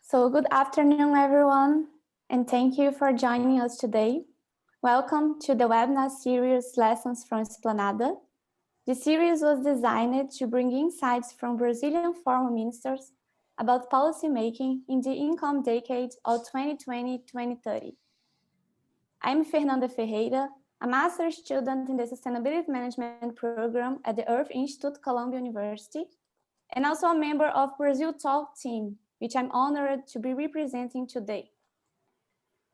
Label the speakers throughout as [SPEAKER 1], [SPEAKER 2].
[SPEAKER 1] So good afternoon, everyone, and thank you for joining us today. Welcome to the webinar series Lessons from Esplanada. The series was designed to bring insights from Brazilian former ministers about policymaking in the income decade of 2020-2030. I'm Fernanda Ferreira, a master's student in the Sustainability Management program at the Earth Institute, Columbia University, and also a member of Brazil Talk team, which I'm honored to be representing today.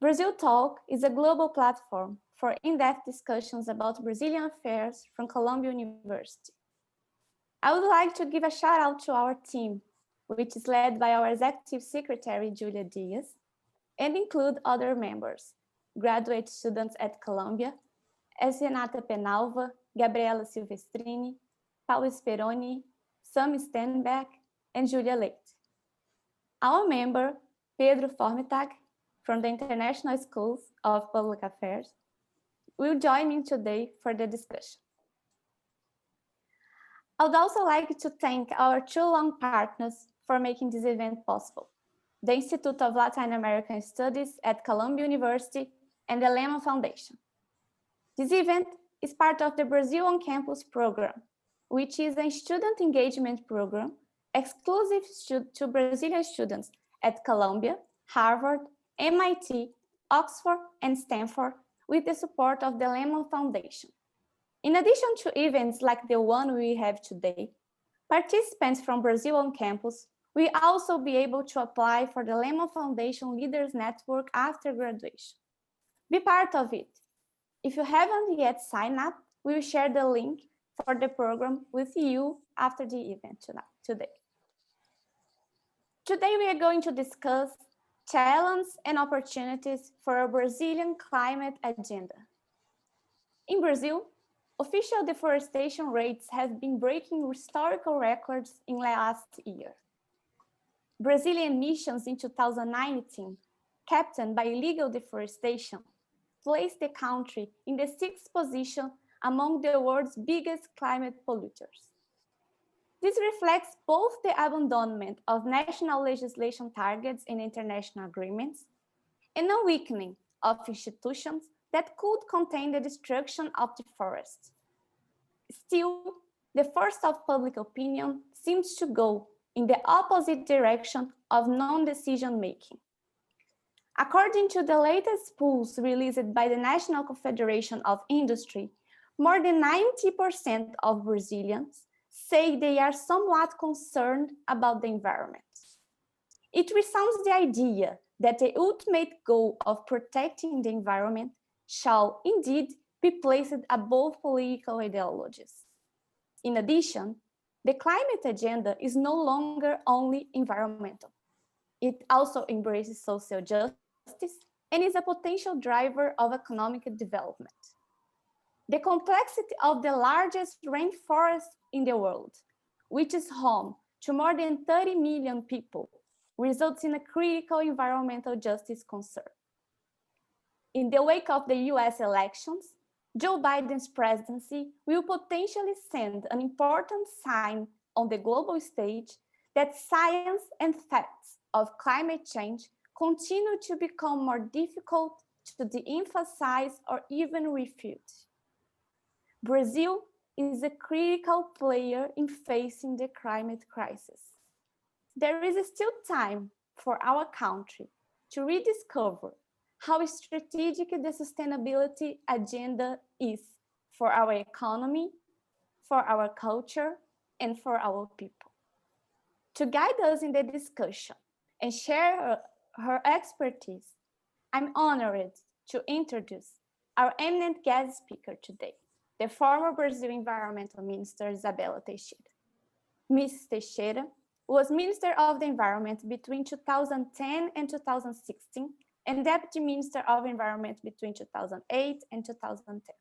[SPEAKER 1] Brazil Talk is a global platform for in-depth discussions about Brazilian affairs from Columbia University. I would like to give a shout out to our team, which is led by our Executive Secretary, Julia Diaz, and include other members, graduate students at Columbia, as Renata Penalva, Gabriela Silvestrini, Paulo Speroni, Sam Stenbeck, and Julia Leite. Our member, Pedro Formitag, from the International Schools of Public Affairs, will join me today for the discussion. I would also like to thank our two long partners for making this event possible: the Institute of Latin American Studies at Columbia University and the Lehman Foundation. This event is part of the Brazil on Campus program, which is a student engagement program exclusive to Brazilian students at Columbia, Harvard, MIT, Oxford, and Stanford, with the support of the Lehman Foundation. In addition to events like the one we have today, participants from Brazil on Campus will also be able to apply for the Lehman Foundation Leaders Network after graduation. Be part of it. If you haven't yet signed up, we will share the link for the program with you after the event today. Today, we are going to discuss challenges and opportunities for a Brazilian climate agenda. In Brazil, official deforestation rates have been breaking historical records in last year. Brazilian emissions in 2019, captained by illegal deforestation, placed the country in the 6th position among the world's biggest climate polluters. This reflects both the abandonment of national legislation targets and international agreements and a weakening of institutions that could contain the destruction of the forest. Still, the force of public opinion seems to go in the opposite direction of non-decision making. According to the latest polls released by the National Confederation of Industry, more than 90% of Brazilians say they are somewhat concerned about the environment. It resounds the idea that the ultimate goal of protecting the environment shall indeed be placed above political ideologies. In addition, the climate agenda is no longer only environmental. It also embraces social justice and is a potential driver of economic development. The complexity of the largest rainforest in the world, which is home to more than 30 million people, results in a critical environmental justice concern. In the wake of the US elections, Joe Biden's presidency will potentially send an important sign on the global stage that science and facts of climate change continue to become more difficult to de-emphasize or even refute. Brazil is a critical player in facing the climate crisis. There is still time for our country to rediscover how strategic the sustainability agenda is for our economy, for our culture, and for our people. To guide us in the discussion and share her expertise, I'm honored to introduce our eminent guest speaker today, the former Brazil Environmental Minister, Izabella Teixeira. Ms. Teixeira was Minister of the Environment between 2010 and 2016, and Deputy Minister of Environment between 2008 and 2010.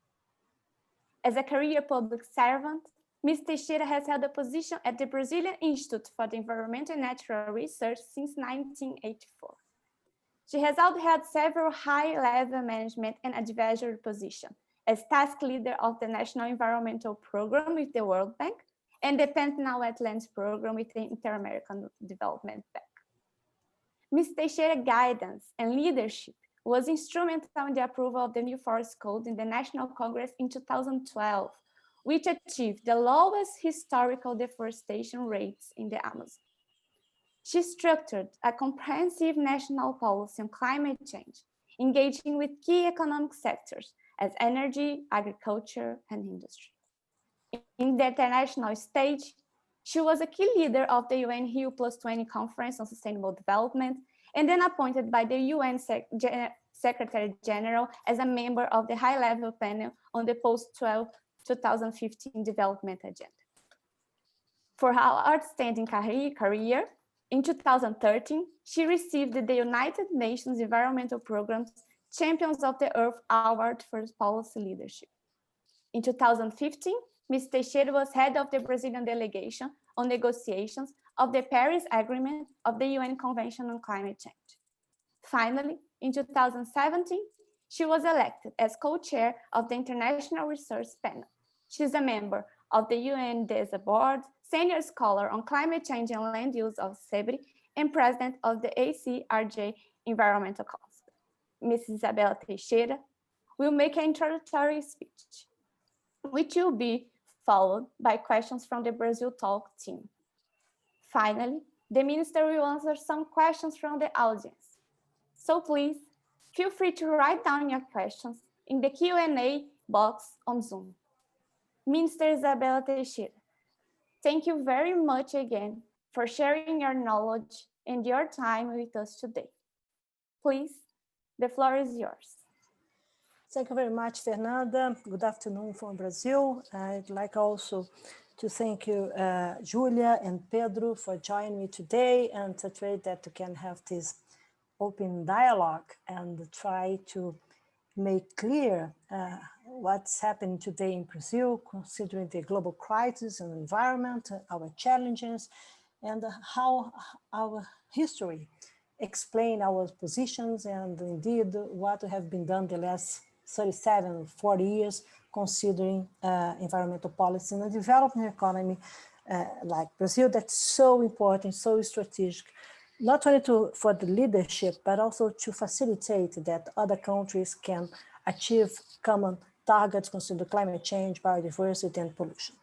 [SPEAKER 1] As a career public servant, Ms. Teixeira has held a position at the Brazilian Institute for the Environment and Natural Research since 1984. She has also held several high-level management and advisory positions as task leader of the National Environmental Program with the World Bank and the Pantanal Wetlands Program with the Inter-American Development Bank. Ms. Teixeira's guidance and leadership was instrumental in the approval of the new Forest Code in the National Congress in 2012, which achieved the lowest historical deforestation rates in the Amazon. She structured a comprehensive national policy on climate change, engaging with key economic sectors as energy, agriculture, and industry. In the international stage, she was a key leader of the UN Rio Plus 20 Conference on Sustainable Development, and then appointed by the UN Secretary General as a member of the high-level panel on the post-2015 development agenda. For her outstanding career, in 2013, she received the United Nations Environmental Programme's Champions of the Earth Award for Policy Leadership. In 2015, Ms. Teixeira was head of the Brazilian delegation on negotiations of the Paris Agreement of the UN Convention on Climate Change. Finally, in 2017, she was elected as co-chair of the International Research Panel. She is a member of the UN DESA Board, senior scholar on climate change and land use of SEBRE, and president of the ACRJ Environmental Council. Ms. Izabella Teixeira will make an introductory speech, which will be followed by questions from the Brazil Talk team. Finally, the minister will answer some questions from the audience. So please, feel free to write down your questions in the Q&A box on Zoom. Minister Izabella Teixeira, thank you very much again for sharing your knowledge and your time with us today. Please, the floor is yours.
[SPEAKER 2] Thank you very much, Fernanda. Good afternoon from Brazil. I'd like also to thank you, Julia and Pedro, for joining me today, and to try that we can have this open dialogue and try to make clear what's happening today in Brazil, considering the global crisis and environment, our challenges, and how our history explain our positions and indeed what have been done the last 37 or 40 years, considering environmental policy in a developing economy like Brazil, that's so important, so strategic, not only for the leadership, but also to facilitate that other countries can achieve common targets concerning climate change, biodiversity, and pollution.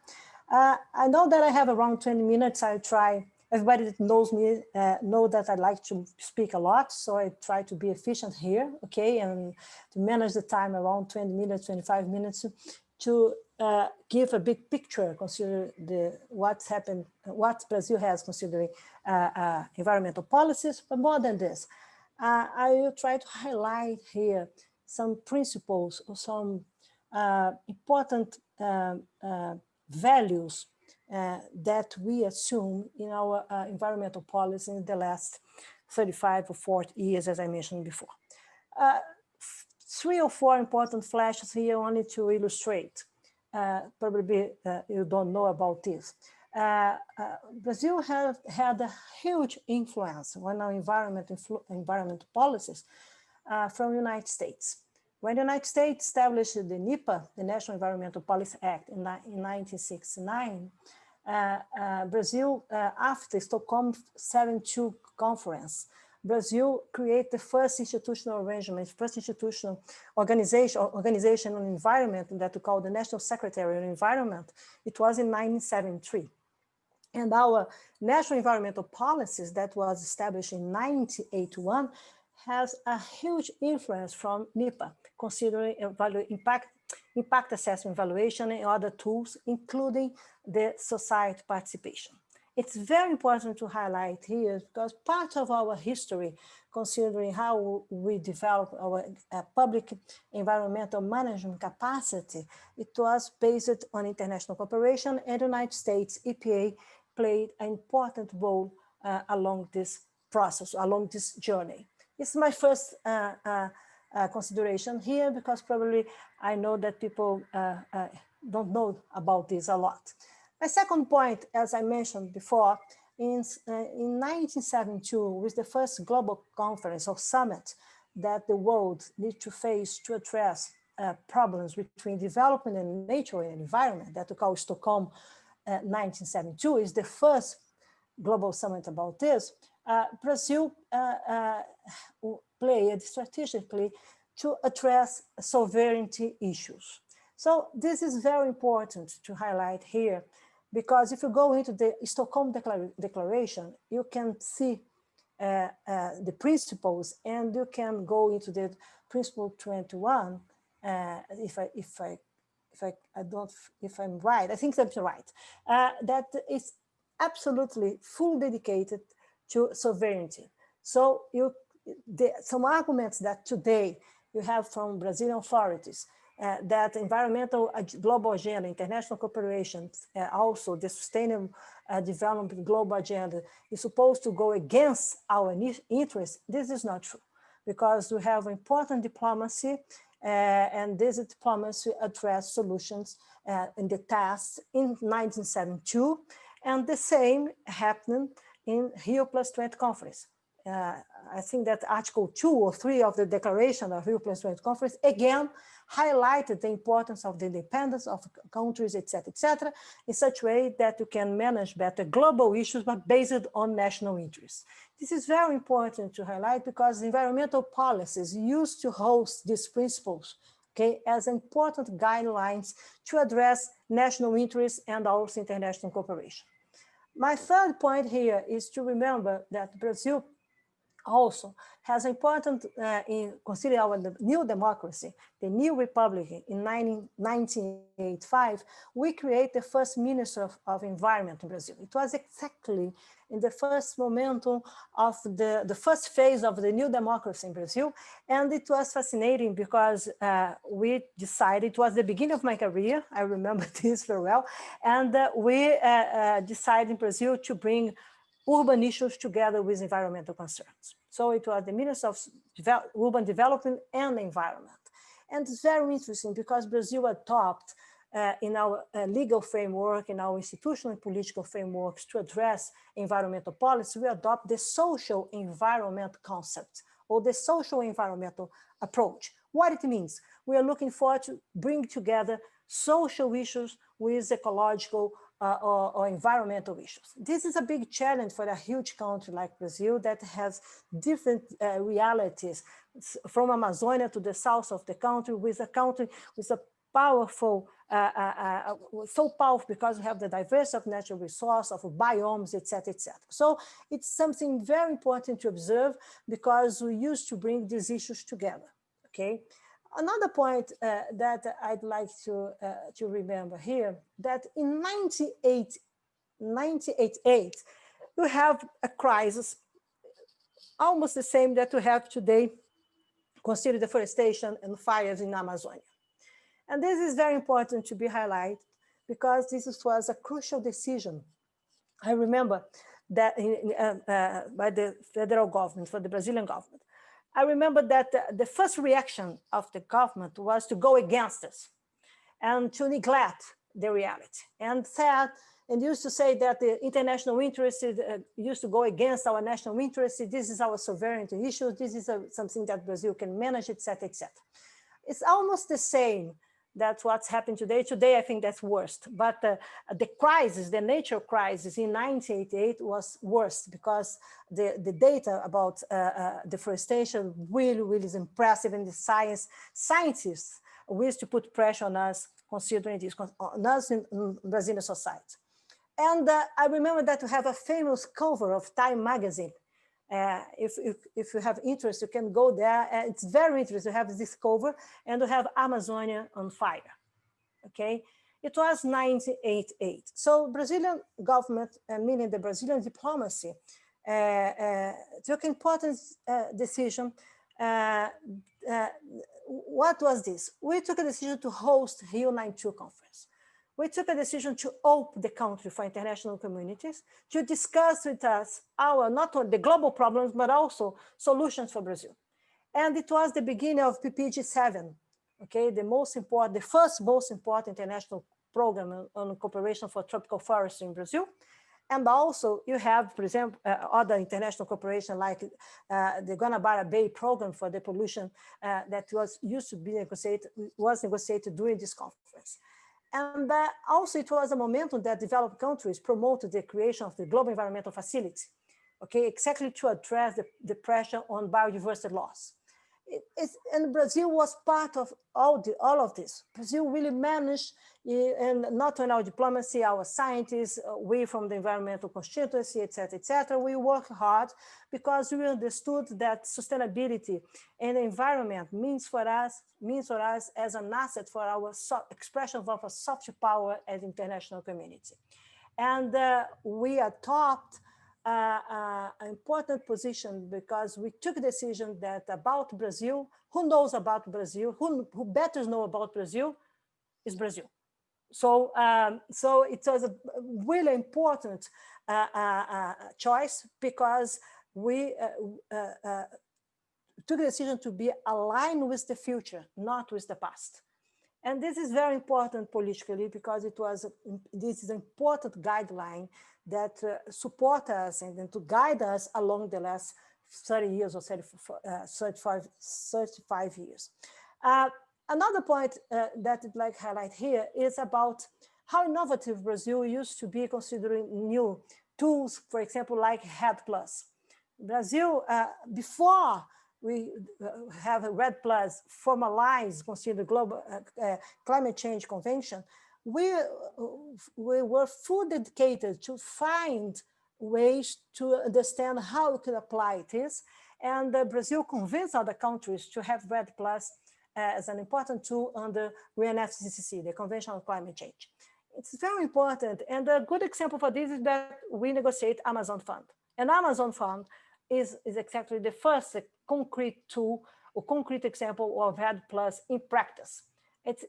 [SPEAKER 2] I know that I have around 20 minutes. I'll try. Everybody that knows me know that I like to speak a lot, so I try to be efficient here, okay, and to manage the time around 20 minutes, 25 minutes, to give a big picture, consider what's happened, what Brazil has considering environmental policies, but more than this, I will try to highlight here some principles or some important values that we assume in our environmental policy in the last 35 or 40 years, as I mentioned before. 3 or 4 important flashes here only to illustrate. Probably you don't know about this. Brazil has had a huge influence on our environmental policies from the United States. When the United States established the NEPA, the National Environmental Policy Act, in 1969, Brazil, after Stockholm 72 conference, Brazil created the first institutional arrangement, first institutional organization on environment that we call the National Secretary on Environment. It was in 1973. And our national environmental policies that was established in 1981 has a huge influence from NEPA, considering impact assessment evaluation and other tools, including the society participation. It's very important to highlight here because part of our history, considering how we develop our public environmental management capacity, it was based on international cooperation, and the United States EPA played an important role along this process, along this journey. It's my first consideration here because probably I know that people don't know about this a lot. My second point, as I mentioned before, in 1972, with the first global conference or summit that the world needs to face to address problems between development and nature and environment that we call Stockholm 1972 is the first global summit about this. Brazil played strategically to address sovereignty issues. So this is very important to highlight here, because if you go into the Stockholm Declaration, you can see the principles, and you can go into the principle 21. If I'm right, I think that's right. That is absolutely fully dedicated to sovereignty. So some arguments that today you have from Brazilian authorities, that environmental global agenda, international cooperation, also the sustainable development global agenda is supposed to go against our interests. This is not true, because we have important diplomacy, and this diplomacy addressed solutions in the tasks in 1972, and the same happened in Rio Plus 20 conference. I think that Article 2 or 3 of the Declaration of Rio Plus 20 conference again highlighted the importance of the independence of countries, etc., in such a way that you can manage better global issues, but based on national interests. This is very important to highlight, because environmental policies used to host these principles, okay, as important guidelines to address national interests and also international cooperation. My third point here is to remember that Brazil also has important, in considering our new democracy, the new republic in 1985, we create the first Minister of Environment in Brazil. It was exactly in the first momentum of the first phase of the new democracy in Brazil. And it was fascinating, because we decided, it was the beginning of my career, I remember this very well, and we decided in Brazil to bring urban issues together with environmental concerns. So it was the Minister of Urban Development and Environment. And it's very interesting, because Brazil adopted in our legal framework, in our institutional and political frameworks to address environmental policy, we adopt the social environment concept, or the social environmental approach. What it means? We are looking forward to bring together social issues with ecological or environmental issues. This is a big challenge for a huge country like Brazil, that has different realities, from Amazonia to the south of the country, with a powerful, so powerful, because we have the diversity of natural resources, of biomes, etc., etc. So it's something very important to observe, because we used to bring these issues together, okay? Another point that I'd like to remember here, that in 1988, we have a crisis almost the same that we have today, consider deforestation and fires in Amazonia. And this is very important to be highlighted, because this was a crucial decision. I remember that by the federal government, for the Brazilian government. I remember that the first reaction of the government was to go against us and to neglect the reality, and used to say that the international interests used to go against our national interests. This is our sovereignty issue. This is something that Brazil can manage, etc., etc. It's almost the same. That's what's happened today. Today, I think that's worse. But the crisis, the nature crisis in 1988 was worse, because the data about deforestation really is impressive, and the scientists wish to put pressure on us, considering this, on us in Brazilian society. And I remember that we have a famous cover of Time magazine. If you have interest, you can go there. It's very interesting. We have this cover, and we have Amazonia on fire. Okay, it was 1988. So Brazilian government, meaning the Brazilian diplomacy, took important decision. What was this? We took a decision to host Rio 92 conference. We took a decision to open the country for international communities to discuss with us not only the global problems, but also solutions for Brazil. And it was the beginning of PPG7, okay, the first most important international program on cooperation for tropical forestry in Brazil. And also you have, for example, other international cooperation like the Guanabara Bay program for the pollution that was negotiated during this conference. And also it was a momentum that developed countries promoted the creation of the Global Environmental Facility. okay, exactly to address the pressure on biodiversity loss. And Brazil was part of all of this. Brazil really managed, and not only our diplomacy, our scientists, we from the environmental constituency, et cetera, we worked hard because we understood that sustainability and the environment means for us as an asset for our expression of a soft power as international community. And we adopt an important position because we took a decision that about Brazil, who knows about Brazil, who better know about Brazil is Brazil. So, so it was a really important choice because we took the decision to be aligned with the future, not with the past. And this is very important politically because this is an important guideline that support us and to guide us along the last 30 years or 35 years. Another point that I'd like to highlight here is about how innovative Brazil used to be considering new tools, for example, like REDD+. Brazil, before we have a REDD+ formalized, considered global climate change convention, we were fully dedicated to find ways to understand how we could apply this. And Brazil convinced other countries to have REDD+ as an important tool under UNFCCC, the Convention on Climate Change. It's very important. And a good example for this is that we negotiate Amazon Fund. And Amazon Fund is exactly the first concrete tool or concrete example of REDD+ in practice.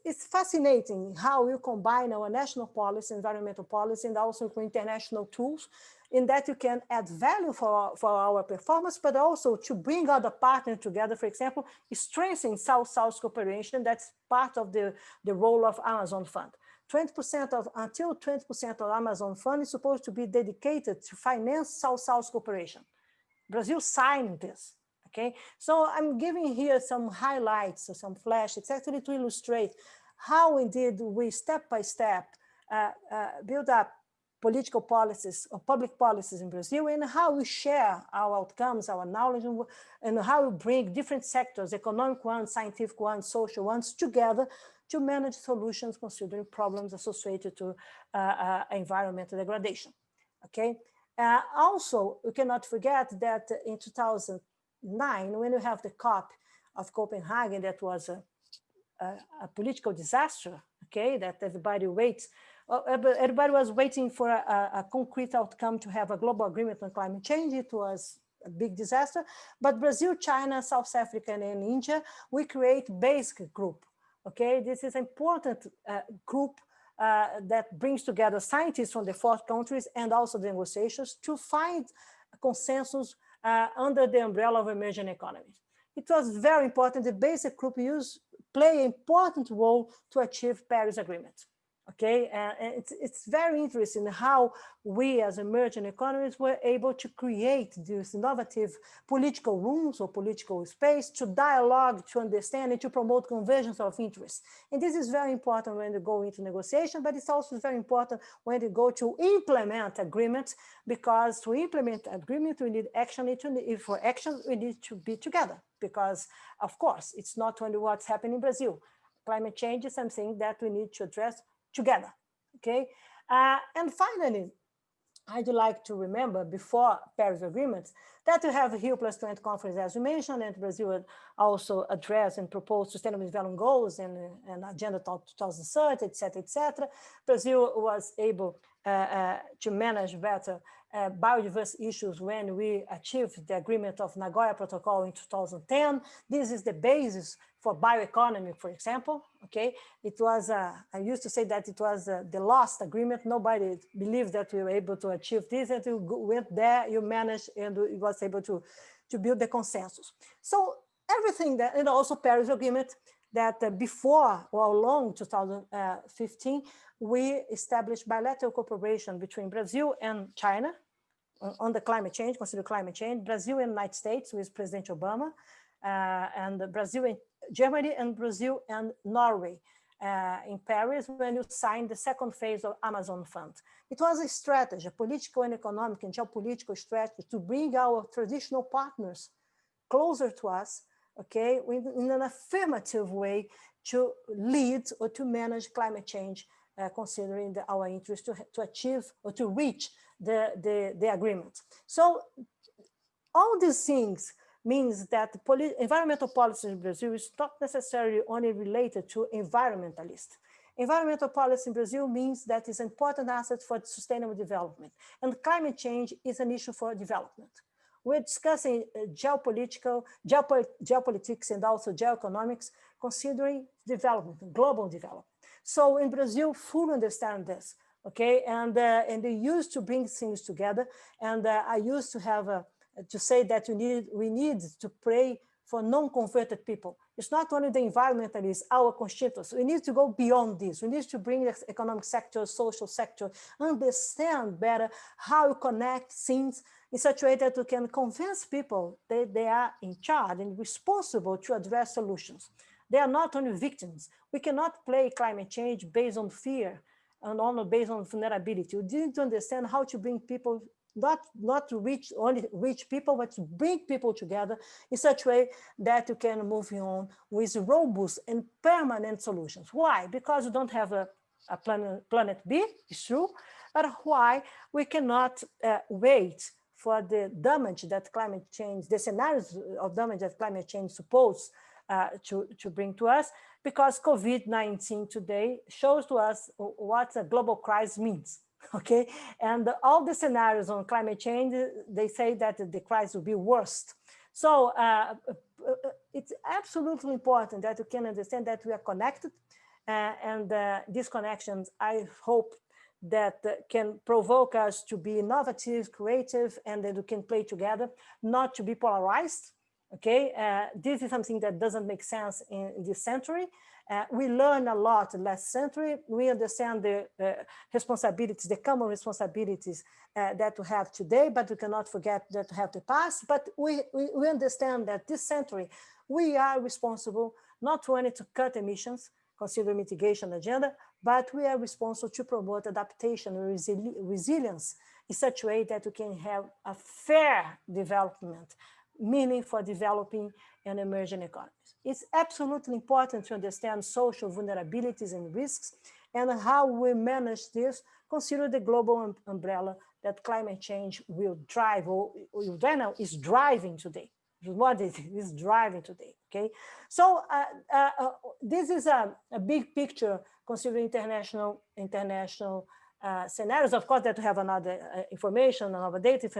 [SPEAKER 2] It's fascinating how you combine our national policy, environmental policy, and also international tools, in that you can add value for our performance, but also to bring other partners together. For example, strengthening South-South cooperation. That's part of the role of Amazon Fund. Until 20% of Amazon Fund is supposed to be dedicated to finance South-South cooperation. Brazil signed this. Okay, so I'm giving here some highlights or some flash. It's actually to illustrate how indeed we step by step build up political policies or public policies in Brazil, and how we share our outcomes, our knowledge, and how we bring different sectors, economic ones, scientific ones, social ones, together to manage solutions considering problems associated to environmental degradation. Okay. Also, we cannot forget that in 2009, when we have the COP of Copenhagen, that was a political disaster, okay, that everybody waits. Everybody was waiting for a concrete outcome to have a global agreement on climate change. It was a big disaster. But Brazil, China, South Africa, and India, we create basic group, okay? This is an important group that brings together scientists from the 4 countries and also the negotiations to find a consensus under the umbrella of emerging economies. It was very important. The basic group play an important role to achieve Paris Agreement. Okay, and it's very interesting how we as emerging economies were able to create these innovative political rooms or political space to dialogue, to understand, and to promote convergence of interests. And this is very important when you go into negotiation, but it's also very important when you go to implement agreements, because to implement agreement, we need action. For action, we need to be together, because of course, it's not only what's happening in Brazil. Climate change is something that we need to address together, okay? And finally, I'd like to remember before Paris Agreement that we have Rio +20 conference, as you mentioned, and Brazil also addressed and proposed Sustainable Development Goals and Agenda 2030, et cetera. Brazil was able to manage better biodiversity issues when we achieved the agreement of Nagoya Protocol in 2010. This is the basis for bioeconomy, for example. Okay, it was, I used to say that it was the lost agreement. Nobody believed that we were able to achieve this, and you went there, you managed, and it was able to build the consensus. So everything that, and also Paris Agreement, that before or along 2015, we established bilateral cooperation between Brazil and China on the climate change, consider climate change, Brazil and United States with President Obama, and Brazil and Germany, and Brazil and Norway in Paris when you signed the second phase of Amazon Fund. It was a strategy, a political and economic and geopolitical strategy to bring our traditional partners closer to us, okay, in an affirmative way to lead or to manage climate change, considering our interest to achieve or to reach the agreement. So all these things means that environmental policy in Brazil is not necessarily only related to environmentalists. Environmental policy in Brazil means that it's an important asset for sustainable development, and climate change is an issue for development. We're discussing geopolitics and also geoeconomics, considering development, global development. So in Brazil, fully understand this, okay? And they used to bring things together. And I used to have to say that we need to pray for non-converted people. It's not only the environmentalists, our constituents. We need to go beyond this. We need to bring the economic sector, social sector, understand better how to connect things in such a way that we can convince people that they are in charge and responsible to address solutions. They are not only victims. We cannot play climate change based on fear and only based on vulnerability. We need to understand how to bring people, not to reach only rich people, but to bring people together in such a way that you can move on with robust and permanent solutions. Why? Because we don't have a planet B, it's true, but why we cannot wait for the damage that climate change, the scenarios of damage that climate change supposed to bring to us, because COVID-19 today shows to us what a global crisis means. Okay, and all the scenarios on climate change, they say that the crisis will be worst. So it's absolutely important that you can understand that we are connected, and these connections, I hope that can provoke us to be innovative, creative, and that we can play together, not to be polarized. Okay, this is something that doesn't make sense in this century. We learned a lot last century. We understand the responsibilities, the common responsibilities that we have today, but we cannot forget that we have the past. But we understand that this century, we are responsible not only to cut emissions, consider mitigation agenda, but we are responsible to promote adaptation and resilience in such a way that we can have a fair development, meaning for developing and emerging economies. It's absolutely important to understand social vulnerabilities and risks and how we manage this, consider the global umbrella that climate change will drive, or is driving today. What it is driving today, okay? So this is a big picture considering international scenarios. Of course, that we have another information, another data. If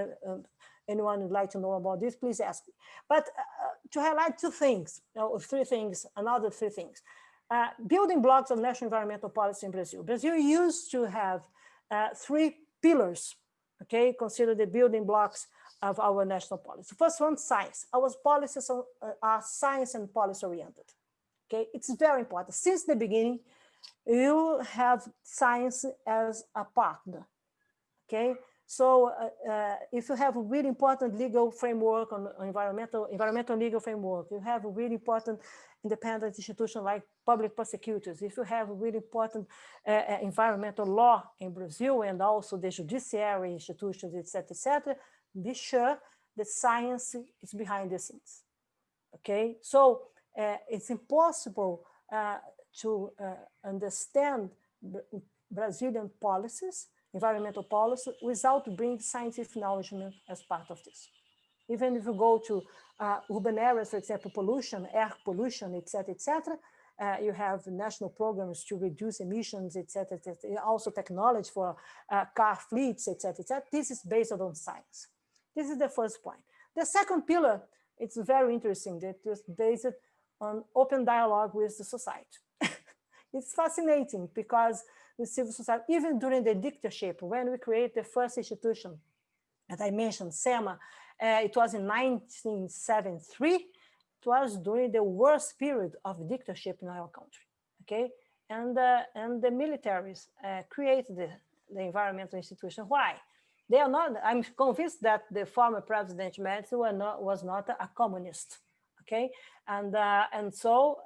[SPEAKER 2] anyone would like to know about this, please ask me. But to highlight two things, three things, another three things. Building blocks of national environmental policy in Brazil. Brazil used to have three pillars, okay? Consider the building blocks of our national policy. First one, science. Our policies are science and policy oriented, okay? It's very important. Since the beginning, you have science as a partner, okay? So if you have a really important legal framework on environmental legal framework, you have a really important independent institution like public prosecutors, if you have a really important environmental law in Brazil and also the judiciary institutions, etc., be sure the science is behind the scenes, okay? So it's impossible to understand Brazilian policies, environmental policy, without bringing scientific knowledge as part of this. Even if you go to urban areas, for example, pollution, air pollution, etc., you have national programs to reduce emissions, etc., also technology for car fleets, etc. This is based on science. This is the first point. The second pillar, it's very interesting, that is based on open dialogue with the society. It's fascinating because with civil society, even during the dictatorship, when we created the first institution, as I mentioned, SEMA, it was in 1973. It was during the worst period of dictatorship in our country, okay? And the militaries created the environmental institution. Why? They are not, I'm convinced that the former President Médici was not a communist, okay? And so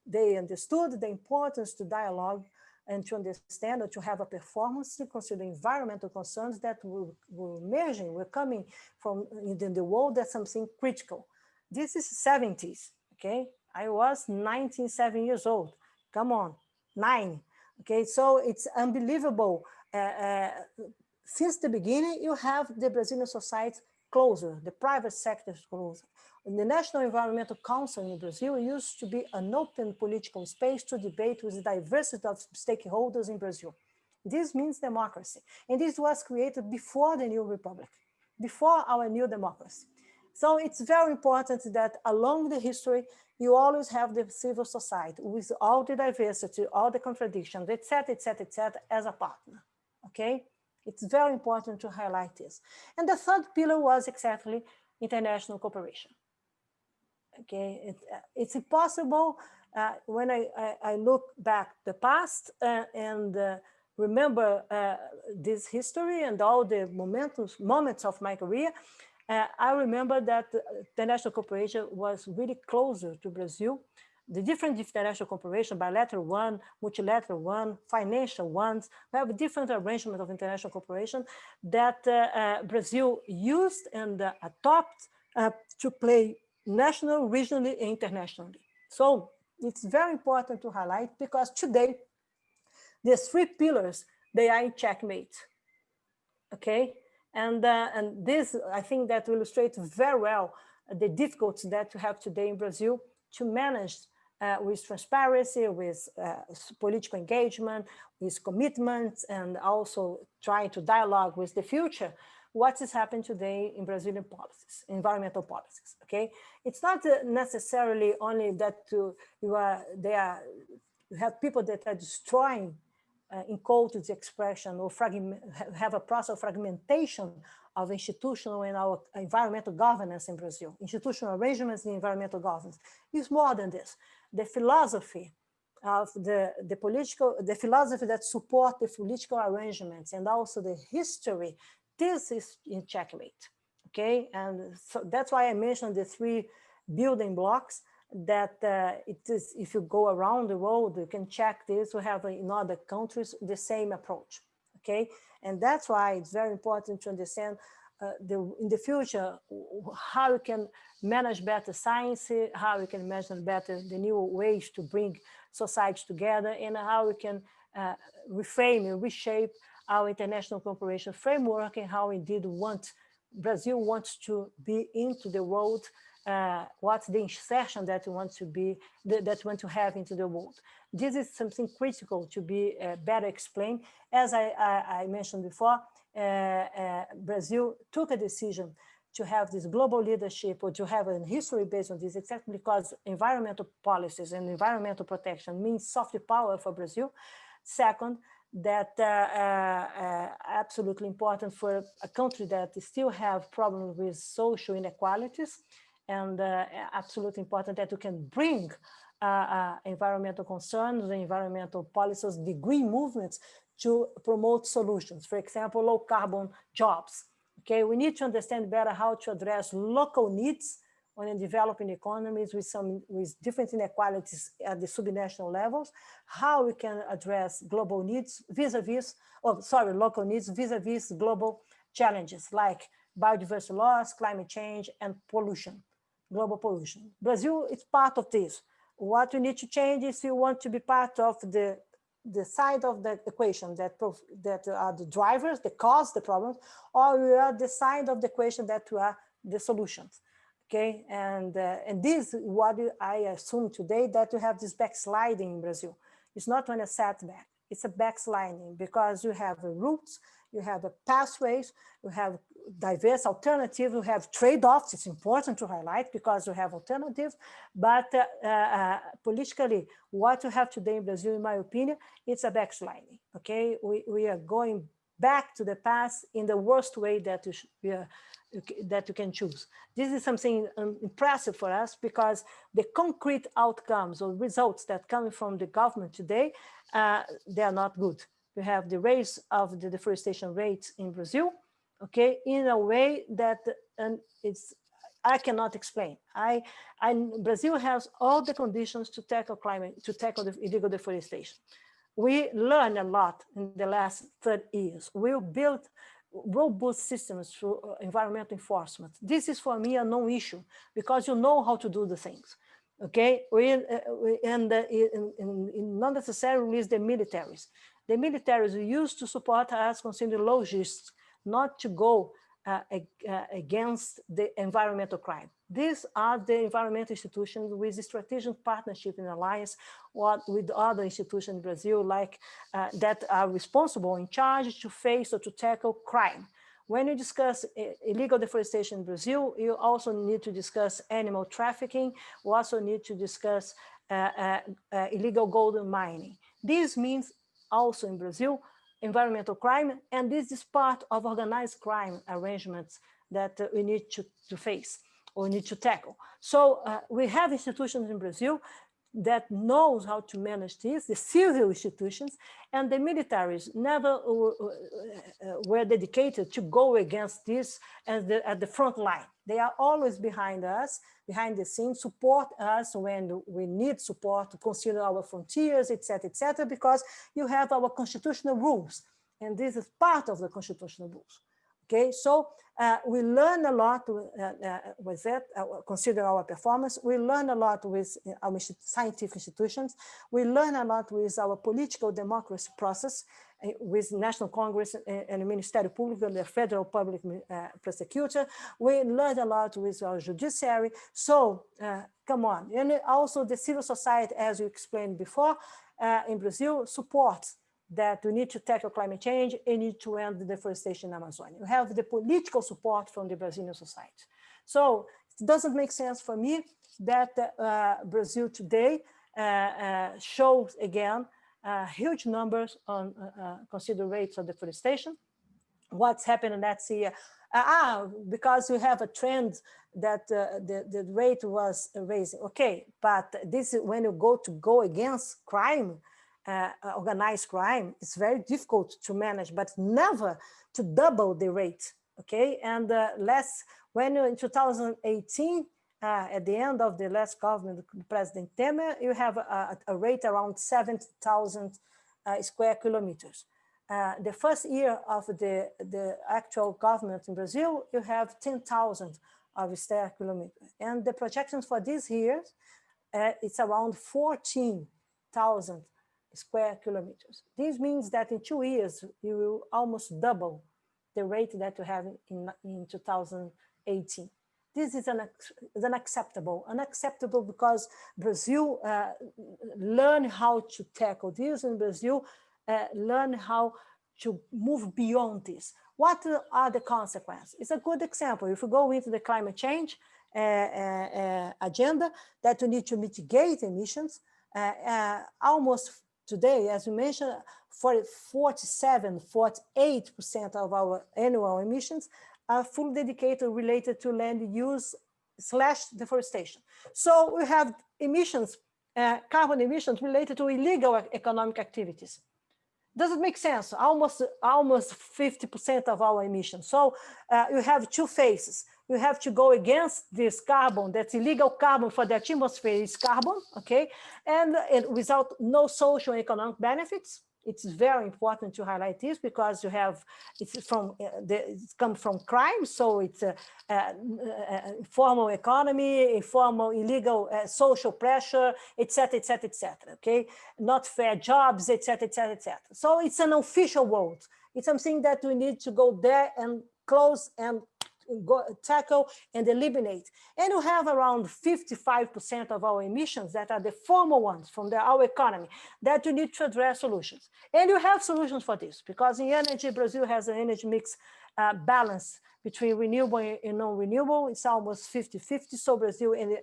[SPEAKER 2] they understood the importance to dialogue and to understand or to have a performance to consider environmental concerns that were emerging, were coming from in the world as something critical. This is 70s, okay? I was 97 years old. Come on, 9. Okay, so it's unbelievable. Since the beginning, you have the Brazilian society closer, the private sector is closer. The National Environmental Council in Brazil used to be an open political space to debate with the diversity of stakeholders in Brazil. This means democracy. And this was created before the new republic, before our new democracy. So it's very important that along the history, you always have the civil society with all the diversity, all the contradictions, etc., etc., etc., as a partner, okay? It's very important to highlight this. And the third pillar was exactly international cooperation. Okay, it's impossible when I look back the past and remember this history and all the moments of my career. I remember that international cooperation was really closer to Brazil. The different international cooperation, bilateral one, multilateral one, financial ones, we have different arrangements of international cooperation that Brazil used and adopted to play national, regionally, and internationally. So it's very important to highlight because today, these 3 pillars, they are in checkmate, okay? And this, I think that illustrates very well the difficulties that you have today in Brazil to manage with transparency, with political engagement, with commitments, and also trying to dialogue with the future. What is happening today in Brazilian policies, environmental policies, okay? It's not necessarily only that you have people that are destroying in quote the expression, or have a process of fragmentation of institutional and our environmental governance in Brazil, institutional arrangements in environmental governance. It's more than this. The philosophy of the philosophy that support the political arrangements and also the history, this is in checkmate, okay? And so that's why I mentioned the 3 building blocks that it is, if you go around the world, you can check this. We have in other countries the same approach, okay? And that's why it's very important to understand in the future how we can manage better science, how we can manage better the new ways to bring society together, and how we can reframe and reshape our international cooperation framework and how indeed Brazil wants to be into the world. What's the insertion that we want to be, that we want to have into the world. This is something critical to be better explained. As I mentioned before, Brazil took a decision to have this global leadership or to have a history based on this, exactly because environmental policies and environmental protection means soft power for Brazil. Second, that absolutely important for a country that still have problems with social inequalities, and absolutely important that you can bring environmental concerns, environmental policies, the green movements to promote solutions. For example, low carbon jobs. Okay, we need to understand better how to address local needs when developing economies with different inequalities at the subnational levels, how we can address global needs local needs vis-a-vis global challenges like biodiversity loss, climate change, and pollution, global pollution. Brazil is part of this. What we need to change is you want to be part of the side of the equation that are the drivers, the cause, the problems, or we are the side of the equation that are the solutions. Okay, and this is what I assume today, that you have this backsliding in Brazil. It's not only a setback, it's a backsliding, because you have roots, you have pathways, you have diverse alternatives, you have trade-offs. It's important to highlight because you have alternatives, but politically, what you have today in Brazil, in my opinion, it's a backsliding, okay? We are going back to the past in the worst way that you can choose. This is something impressive for us because the concrete outcomes or results that come from the government today, they are not good. We have the raise of the deforestation rates in Brazil, okay, in a way that it's I cannot explain. Brazil has all the conditions to tackle the illegal deforestation. We learned a lot in the last 30 years. We built robust systems through environmental enforcement. This is for me a non-issue because you know how to do the things. Okay, not necessarily is the militaries. The militaries used to support us considering logistics, not to go against the environmental crime. These are the environmental institutions with strategic partnership and alliance with other institutions in Brazil, like that are responsible, in charge to face or to tackle crime. When you discuss illegal deforestation in Brazil, you also need to discuss animal trafficking. You also need to discuss illegal gold mining. This means also in Brazil, environmental crime, and this is part of organized crime arrangements that we need to face or need to tackle. So we have institutions in Brazil that knows how to manage this, the civil institutions, and the militaries never were dedicated to go against this at the front line. They are always behind us, behind the scenes, support us when we need support to consider our frontiers, etc., because you have our constitutional rules, and this is part of the constitutional rules. Okay, so we learn a lot with that, consider our performance. We learn a lot with our scientific institutions. We learn a lot with our political democracy process, with National Congress and the Ministério Público, the Federal Public Prosecutor. We learned a lot with our judiciary. So come on. And also the civil society, as you explained before, in Brazil, supports that we need to tackle climate change and need to end the deforestation in Amazonia. We have the political support from the Brazilian society. So it doesn't make sense for me that Brazil today shows again huge numbers on considered rates of deforestation. What's happening that year? Because we have a trend that the rate was raising. Okay, but this is when you go against crime, organized crime, it's very difficult to manage, but never to double the rate. Okay, and when in 2018, at the end of the last government, President Temer, you have a rate around 70,000 square kilometers. The first year of the actual government in Brazil, you have 10,000 of square kilometers, and the projections for this year, it's around 14,000 square kilometers. This means that in 2 years, you will almost double the rate that you have in 2018. This is unacceptable because Brazil learned how to tackle this, and Brazil learn how to move beyond this. What are the consequences? It's a good example. If we go into the climate change agenda, that we need to mitigate emissions, almost today, as you mentioned, 48% of our annual emissions are fully dedicated related to land use / deforestation. So we have emissions, carbon emissions related to illegal economic activities. Does it make sense? Almost 50% of our emissions. So you have two phases. You have to go against this carbon, that's illegal carbon for the atmosphere is carbon, okay? And without no social and economic benefits. It's very important to highlight this because it's come from crime, so it's informal economy, informal illegal social pressure, etc., okay? Not fair jobs, etc. So it's an official world. It's something that we need to go there and close and tackle and eliminate. And we have around 55% of our emissions that are the formal ones from our economy that we need to address solutions. And you have solutions for this because in energy, Brazil has an energy mix balance between renewable and non-renewable. It's almost 50-50. So Brazil in the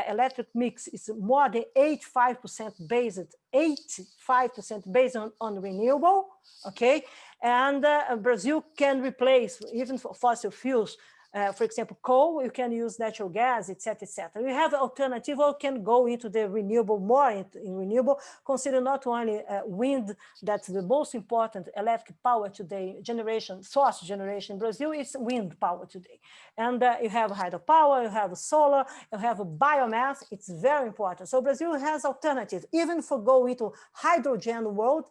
[SPEAKER 2] electric mix is more than 85% based on renewable, okay? And Brazil can replace, even for fossil fuels, for example, coal, you can use natural gas, etc., etc. You have alternative, or can go into the renewable, more in renewable, consider not only wind, that's the most important electric power today, source generation in Brazil, it's wind power today. And you have hydropower, you have solar, you have biomass, it's very important. So Brazil has alternatives, even for going to hydrogen world.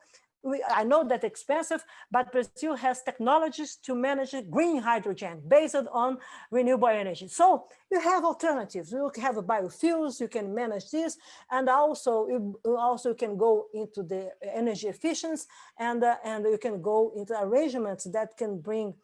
[SPEAKER 2] I know that's expensive, but Brazil has technologies to manage green hydrogen based on renewable energy. So you have alternatives. You have biofuels, you can manage this, and also you can go into the energy efficiency, and you can go into arrangements that can bring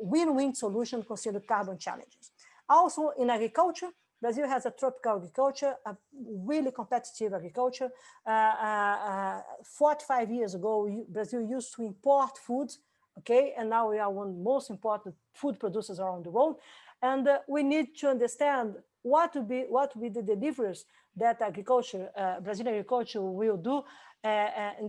[SPEAKER 2] win-win solution consider carbon challenges. Also in agriculture, Brazil has a tropical agriculture, a really competitive agriculture. 45 years ago, Brazil used to import foods, okay? And now we are one of the most important food producers around the world. And we need to understand what will be the deliveries that agriculture, Brazilian agriculture will do in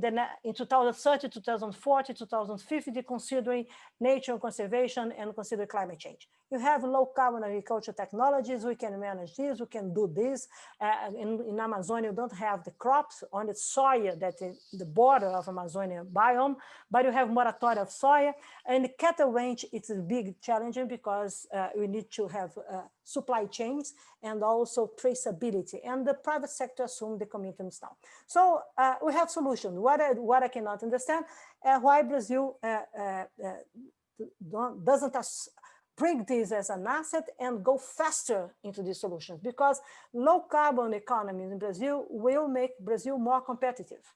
[SPEAKER 2] 2030, 2040, 2050, considering nature conservation and consider climate change. You have low carbon agriculture technologies, we can manage this, we can do this. In Amazonia, you don't have the crops, only soya that is the border of Amazonia biome, but you have moratorium of soya. And the cattle range, it's a big challenge because we need to have supply chains and also traceability. And the private sector assumed the commitments now. So we have solutions. What I cannot understand, why Brazil doesn't bring this as an asset and go faster into these solutions, because low carbon economies in Brazil will make Brazil more competitive.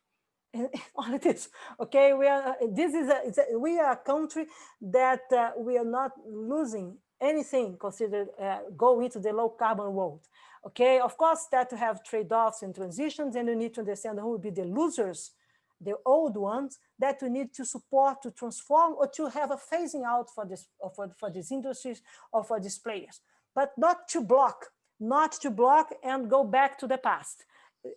[SPEAKER 2] All it is, okay? We are a country that we are not losing anything considered go into the low carbon world. Okay, of course, that to have trade-offs and transitions, and you need to understand who will be the losers, the old ones that we need to support to transform, or to have a phasing out for this, for these industries or for these players, but not to block and go back to the past.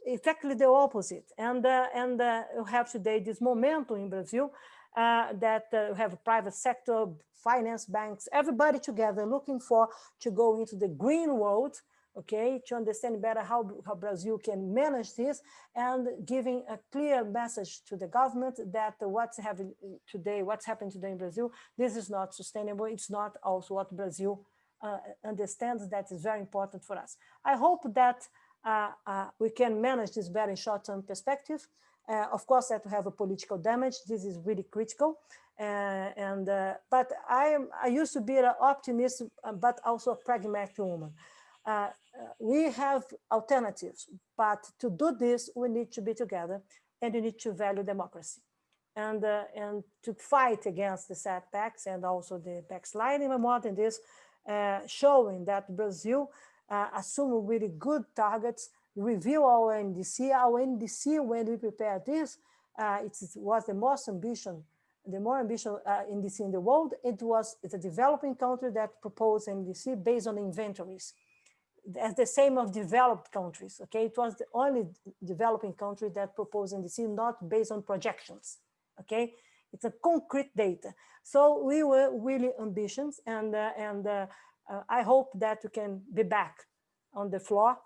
[SPEAKER 2] Exactly the opposite. And you have today this momentum in Brazil that you have a private sector, finance, banks, everybody together looking to go into the green world, okay, to understand better how Brazil can manage this, and giving a clear message to the government that what's happening today in Brazil, this is not sustainable. It's not also what Brazil understands that is very important for us. I hope that we can manage this better in short-term perspective. Of course, that to have a political damage, this is really critical. But I used to be an optimist, but also a pragmatic woman. We have alternatives, but to do this, we need to be together, and we need to value democracy, and to fight against the setbacks and also the backsliding. More than this, showing that Brazil assume really good targets, review our NDC. Our NDC, when we prepared this, it was the more ambitious NDC in the world. It's a developing country that proposed NDC based on inventories. As the same of developed countries, okay? It was the only developing country that proposed NDC, not based on projections, okay? It's a concrete data. So we were really ambitious, and I hope that we can be back on the floor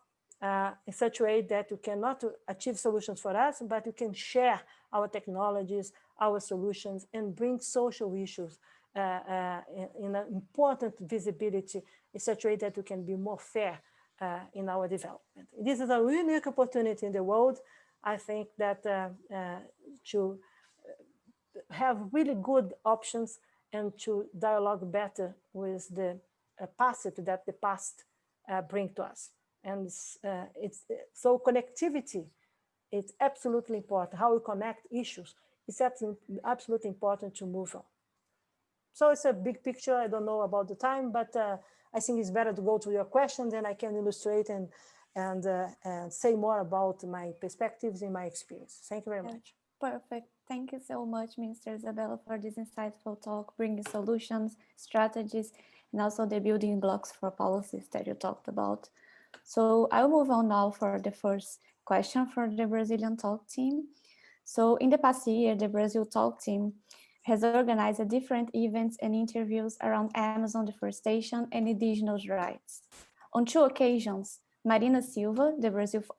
[SPEAKER 2] in such a way that we can not achieve solutions for us, but we can share our technologies, our solutions, and bring social issues in an important visibility in such a way that we can be more fair in our development. This is a unique opportunity in the world. I think that to have really good options and to dialogue better with the capacity that the past bring to us. And so connectivity, it's absolutely important. How we connect issues is absolutely important to move on. So it's a big picture. I don't know about the time, but I think it's better to go to your questions, and I can illustrate and say more about my perspectives and my experience. Thank you very much.
[SPEAKER 1] Perfect. Thank you so much, Minister Izabella, for this insightful talk, bringing solutions, strategies, and also the building blocks for policies that you talked about. So I'll move on now for the first question for the Brazilian Talk team. So in the past year, the Brazil Talk team has organized different events and interviews around Amazon deforestation and indigenous rights. On 2 occasions, Marina Silva,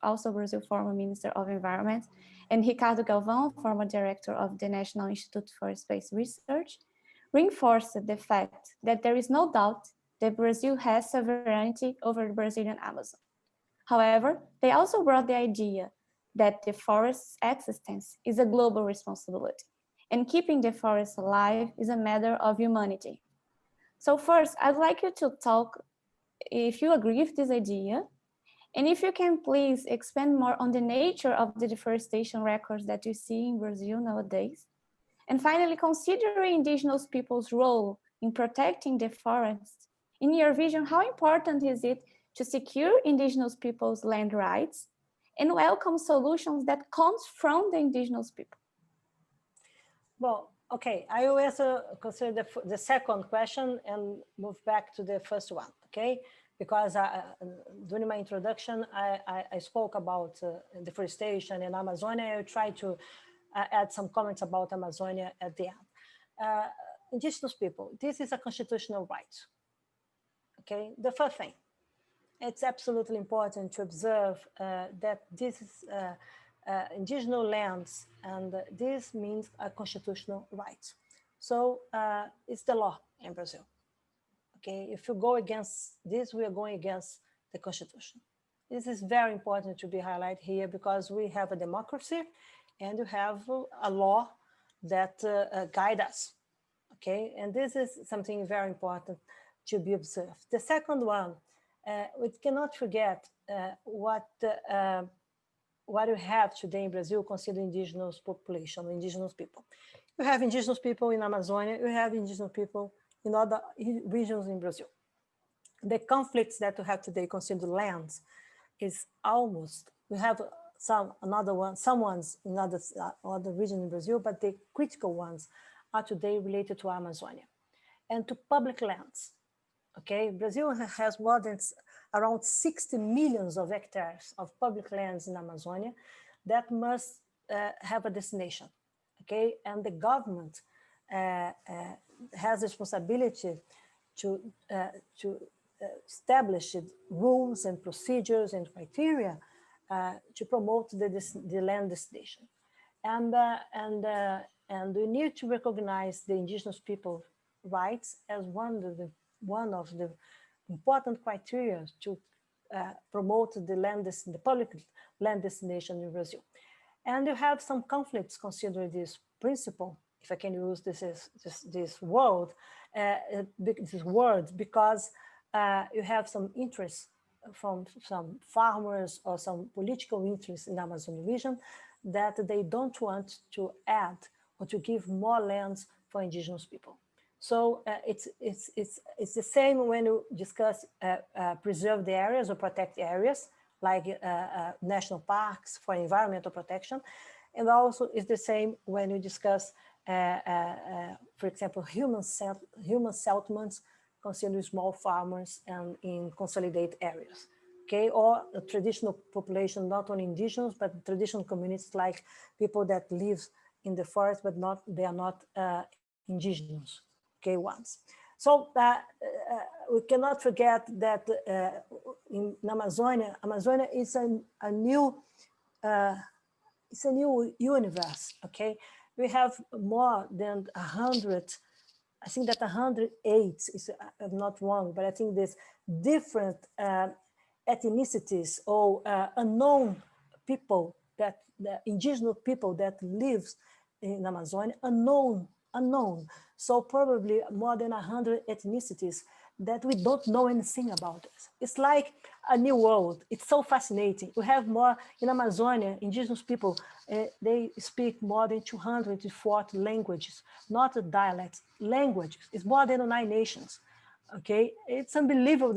[SPEAKER 1] also Brazil former Minister of Environment, and Ricardo Galvão, former Director of the National Institute for Space Research, reinforced the fact that there is no doubt that Brazil has sovereignty over the Brazilian Amazon. However, they also brought the idea that the forest's existence is a global responsibility, and keeping the forest alive is a matter of humanity. So first, I'd like you to talk if you agree with this idea, and if you can please expand more on the nature of the deforestation records that you see in Brazil nowadays. And finally, considering indigenous people's role in protecting the forest, in your vision, how important is it to secure indigenous people's land rights and welcome solutions that comes from the indigenous people?
[SPEAKER 2] Well, okay, I will consider the second question and move back to the first one, okay? Because during my introduction, I spoke about deforestation in Amazonia. I tried to add some comments about Amazonia at the end. Indigenous people, this is a constitutional right, okay? The first thing, it's absolutely important to observe that this is indigenous lands, and this means a constitutional right. So it's the law in Brazil. Okay, if you go against this, we are going against the Constitution. This is very important to be highlighted here because we have a democracy and you have a law that guide us. Okay, and this is something very important to be observed. The second one, we cannot forget what you have today in Brazil considering indigenous population, indigenous people. You have indigenous people in Amazonia, you have indigenous people in other regions in Brazil. The conflicts that we have today concerning lands is almost, we have some ones in other regions in Brazil, but the critical ones are today related to Amazonia and to public lands. Okay, Brazil has more than around 60 millions of hectares of public lands in Amazonia that must have a destination. Okay, and the government has responsibility to establish rules and procedures and criteria to promote the land destination. And we need to recognize the indigenous people rights as one of the important criteria to promote the public land destination in Brazil. And you have some conflicts considering this principle, if I can use this word, because you have some interests from some farmers or some political interests in the Amazon region that they don't want to add or to give more lands for indigenous people. So it's the same when you discuss preserved areas or protect areas like national parks for environmental protection. And also it's the same when you discuss, for example, human settlements considering small farmers and in consolidated areas. Okay, or a traditional population, not only indigenous, but traditional communities like people that live in the forest, but they are not indigenous, okay, ones. So we cannot forget that in Amazonia is a new universe, okay? We have more than 100, I think that 108 is, I'm not wrong, but I think there's different ethnicities or unknown people, that the indigenous people that lives in Amazonia, unknown. So probably more than 100 ethnicities that we don't know anything about. It's like a new world. It's so fascinating. We have more in Amazonia, indigenous people, they speak more than 240 languages, not dialects, languages. It's more than 9 nations. Okay, it's unbelievable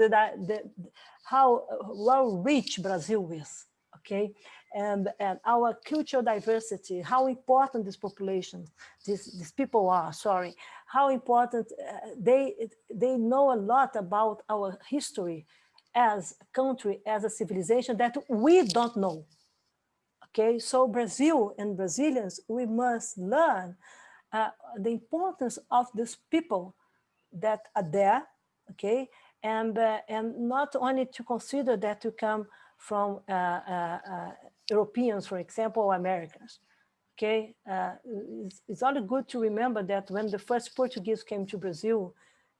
[SPEAKER 2] how well rich Brazil is. Okay, and our cultural diversity, how important this population, these people are, sorry, how important they know a lot about our history as a country, as a civilization that we don't know. Okay, so Brazil and Brazilians, we must learn the importance of these people that are there, okay, and not only to consider that you come from Europeans, for example, or Americans, okay. It's only good to remember that when the first Portuguese came to Brazil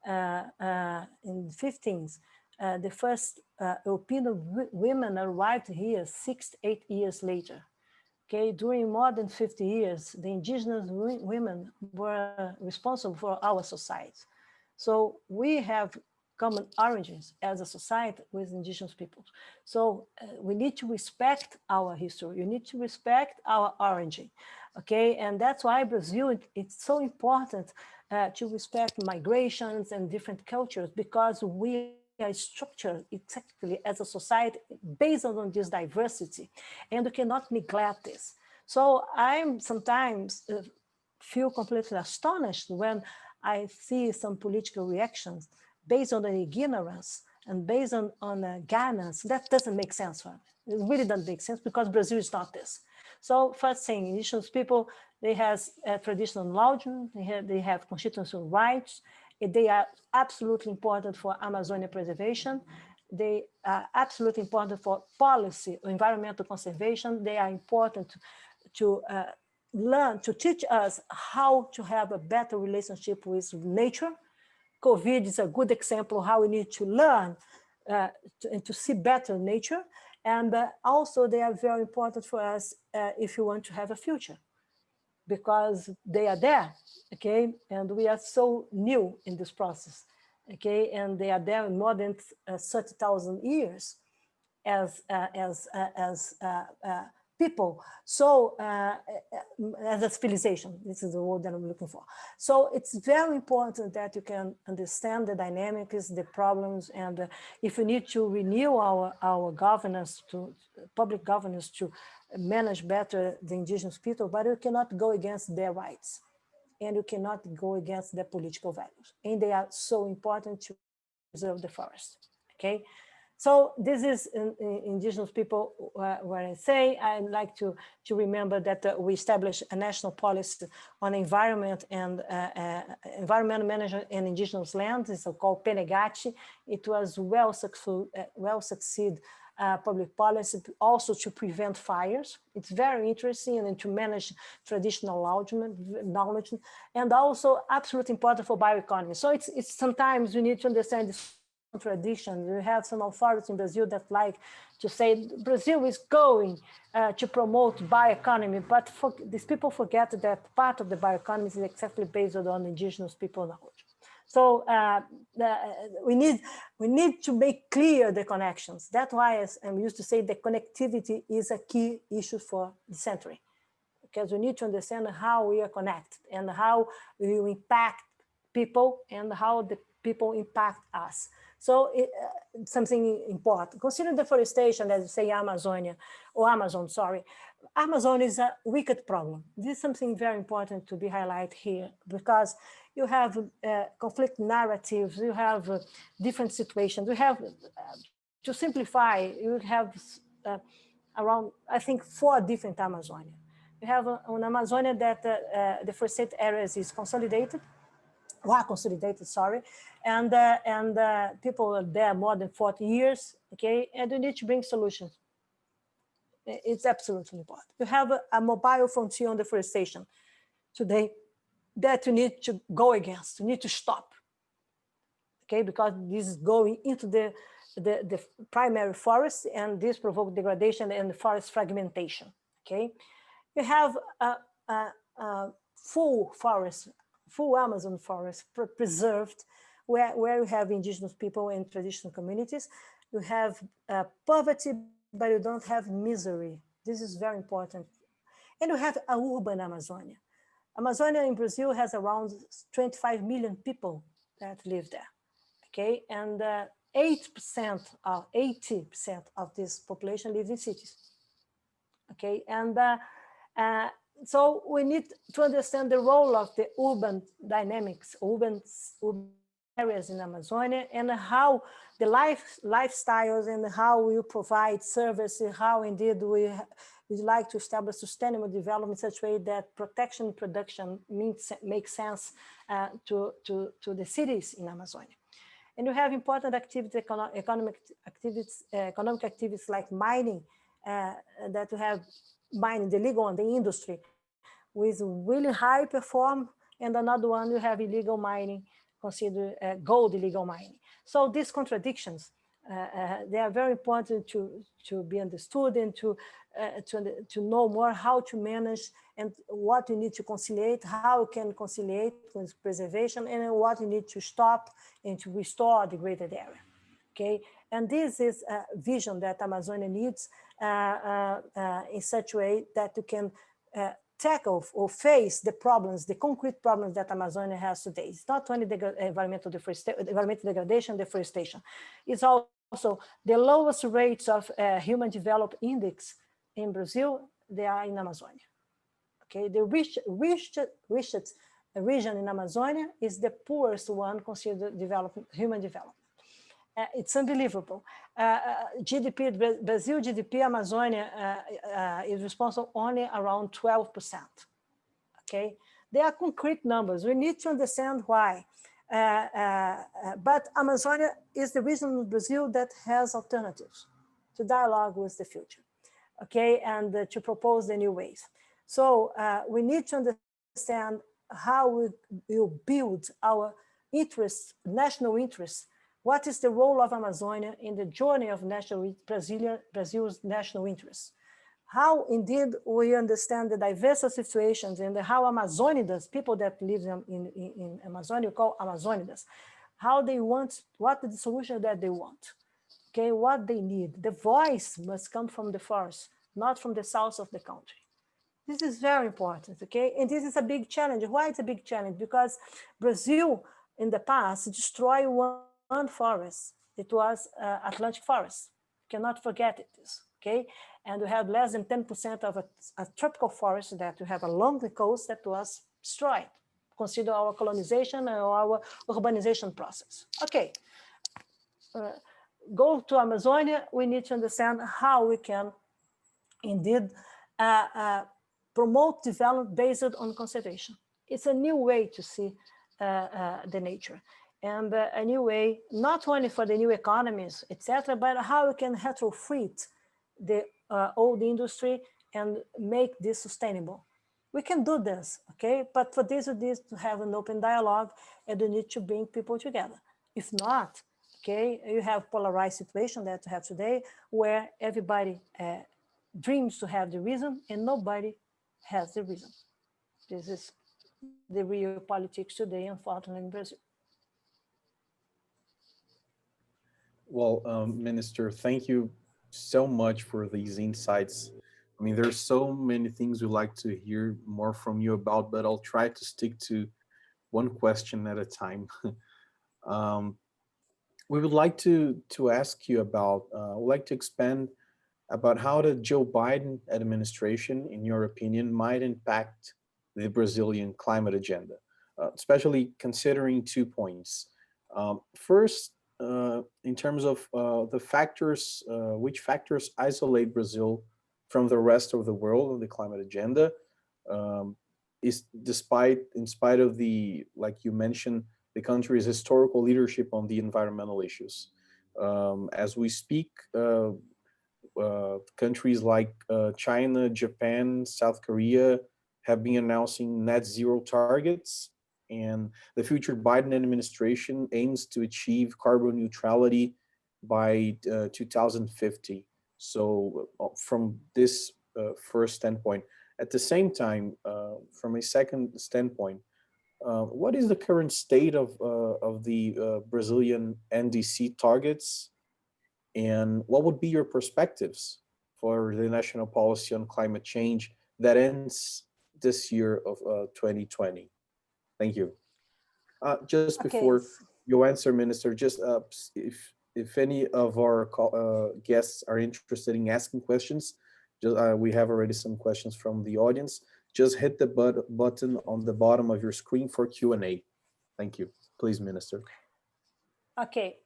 [SPEAKER 2] in the 15th, the first European women arrived here 6 to 8 years later. Okay, during more than 50 years, the indigenous women were responsible for our society. So we have common origins as a society with indigenous peoples. So we need to respect our history. You need to respect our origin. Okay, and that's why Brazil, it's so important to respect migrations and different cultures, because we are structured exactly as a society based on this diversity, and we cannot neglect this. So I'm sometimes feel completely astonished when I see some political reactions based on the ignorance and based on guidance. That doesn't make sense for me. It really doesn't make sense, because Brazil is not this. So first thing, indigenous people, they have traditional knowledge, they have constitutional rights. They are absolutely important for Amazonia preservation. They are absolutely important for policy, environmental conservation. They are important to learn, to teach us how to have a better relationship with nature. COVID is a good example of how we need to learn and to see better nature. And also they are very important for us if you want to have a future, because they are there, okay? And we are so new in this process, okay? And they are there in more than 30,000 years as people. So as a civilization, this is the word that I'm looking for. So it's very important that you can understand the dynamics, the problems, and if we need to renew our governance, to public governance, to manage better the indigenous people, but you cannot go against their rights, and you cannot go against their political values. And they are so important to preserve the forest, okay? So this is indigenous people, where I say, I'd like to remember that we established a national policy on environment and environmental management in indigenous lands. It's called PENEGATI. It was well succeed public policy, also to prevent fires. It's very interesting, and to manage traditional knowledge, and also absolutely important for bioeconomy. So it's sometimes we need to understand this contradiction. We have some authorities in Brazil that like to say Brazil is going to promote bioeconomy, but these people forget that part of the bioeconomy is exactly based on indigenous people knowledge. So we need to make clear the connections. That's why, as I'm used to say, the connectivity is a key issue for the century, because we need to understand how we are connected and how we impact people and how the people impact us. So something important. Consider deforestation, as you say, Amazonia, or Amazon, sorry. Amazon is a wicked problem. This is something very important to be highlighted here, because you have conflict narratives, you have different situations. You have, to simplify, you have around, I think, 4 different Amazonia. You have an Amazonia that the forested areas is consolidated, consolidated, sorry, and people are there more than 40 years, okay, and you need to bring solutions. It's absolutely important. You have a mobile frontier on deforestation today that you need to go against, you need to stop, okay, because this is going into the primary forest, and this provokes degradation and forest fragmentation, okay. You have a full forest, full Amazon forest preserved, where you have indigenous people and traditional communities. You have poverty, but you don't have misery. This is very important. And you have a urban Amazonia. Amazonia in Brazil has around 25 million people that live there, okay? And 80% of this population lives in cities, okay? And so we need to understand the role of the urban dynamics, urban areas in Amazonia, and how the lifestyles and how we provide services, how indeed we we'd like to establish sustainable development in such a way that protection and production makes sense to the cities in Amazonia. And you have important activities, economic activities like mining, that you have mining, the legal one, the industry, with really high perform, and another one you have illegal mining, consider gold illegal mining. So these contradictions, they are very important to be understood and to know more how to manage and what you need to conciliate, how you can conciliate with preservation, and what you need to stop and to restore a degraded area. Okay, and this is a vision that Amazonia needs in such a way that you can tackle or face the problems, the concrete problems that Amazonia has today. It's not only the environmental degradation, deforestation. It's also the lowest rates of human development index in Brazil, they are in Amazonia. Okay, the richest region in Amazonia is the poorest one considered human development. It's unbelievable. GDP, Brazil GDP, Amazonia is responsible only around 12%. Okay, they are concrete numbers. We need to understand why. But Amazonia is the region in Brazil that has alternatives to dialogue with the future. Okay, and to propose the new ways. So we need to understand how we will build our interests, national interests. What is the role of Amazonia in the journey of Brazil's national interests? How indeed we understand the diverse situations and how Amazonians, people that live in Amazonia, we call Amazonians, how they want, what is the solution that they want, okay, what they need. The voice must come from the forest, not from the south of the country. This is very important, okay? And this is a big challenge. Why it's a big challenge? Because Brazil in the past destroyed one forest. It was Atlantic forest. Cannot forget it, okay? And we have less than 10% of a tropical forest that we have along the coast that was destroyed. Consider our colonization and our urbanization process. Okay, go to Amazonia, we need to understand how we can indeed promote development based on conservation. It's a new way to see the nature, and a new way, not only for the new economies, etc., but how we can retrofit the old industry and make this sustainable. We can do this, okay? But for this, we need to have an open dialogue, and we need to bring people together. If not, okay, you have polarized situation that you have today, where everybody dreams to have the reason and nobody has the reason. This is the real politics today, unfortunately, in Brazil.
[SPEAKER 3] Well, Minister, thank you so much for these insights. I mean, there's so many things we'd like to hear more from you about, but I'll try to stick to one question at a time. We would like to ask you about, would like to expand about how the Joe Biden administration, in your opinion, might impact the Brazilian climate agenda, especially considering 2 points. First, in terms of the factors, which factors isolate Brazil from the rest of the world on the climate agenda, is in spite of the, like you mentioned, the country's historical leadership on the environmental issues. As we speak, countries like China, Japan, South Korea have been announcing net zero targets, and the future Biden administration aims to achieve carbon neutrality by 2050. So from this first standpoint, at the same time, from a second standpoint, what is the current state of the Brazilian NDC targets, and what would be your perspectives for the national policy on climate change that ends this year of 2020? Thank you. Just before you answer, Minister, just if any of our guests are interested in asking questions, just, we have already some questions from the audience. Just hit the button on the bottom of your screen for Q&A. Thank you. Please, Minister.
[SPEAKER 2] Okay,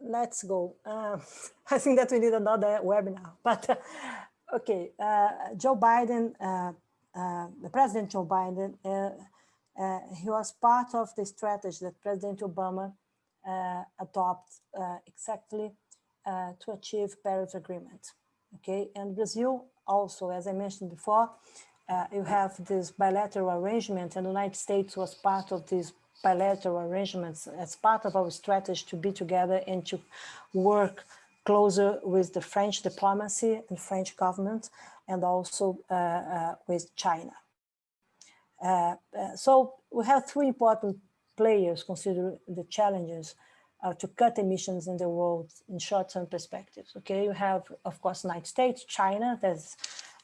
[SPEAKER 2] let's go. I think that we need another webinar, but Okay, Joe Biden, the President Joe Biden, he was part of the strategy that President Obama adopted exactly to achieve Paris Agreement. Okay, and Brazil also, as I mentioned before, you have this bilateral arrangement, and the United States was part of these bilateral arrangements as part of our strategy to be together and to work closer with the French diplomacy and French government, and also with China. So we have three important players considering the challenges to cut emissions in the world in short-term perspectives. Okay, you have, of course, United States, China, that's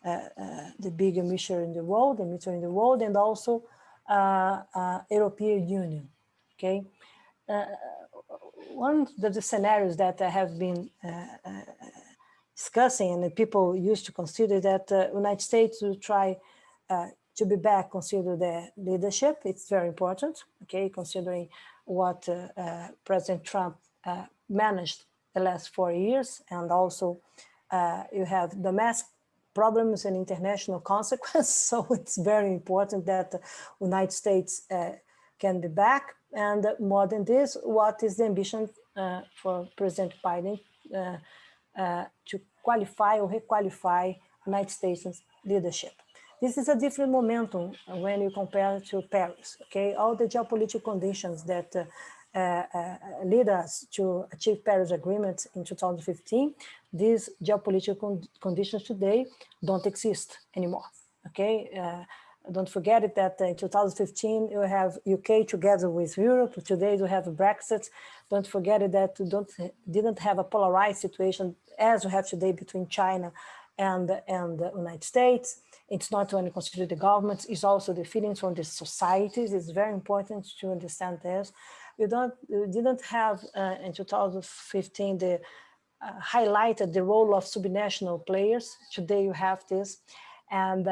[SPEAKER 2] the big emitter in the world, and also European Union. Okay, one of the scenarios that I have been discussing, and people used to consider that United States will try to be back, consider the leadership. It's very important, okay, considering what President Trump managed the last 4 years, and also you have domestic problems and international consequences. So it's very important that the United States can be back. And more than this, what is the ambition for President Biden to qualify or requalify United States leadership? This is a different momentum when you compare to Paris. Okay, all the geopolitical conditions that lead us to achieve Paris Agreement in 2015, these geopolitical conditions today don't exist anymore. Okay, don't forget it that in 2015 you have UK together with Europe. Today you have Brexit. Don't forget it that you didn't have a polarized situation as we have today between China and the United States. It's not only considered the governments, it's also the feelings from the societies. It's very important to understand this. We didn't have in 2015 the highlighted the role of subnational players. Today you have this, and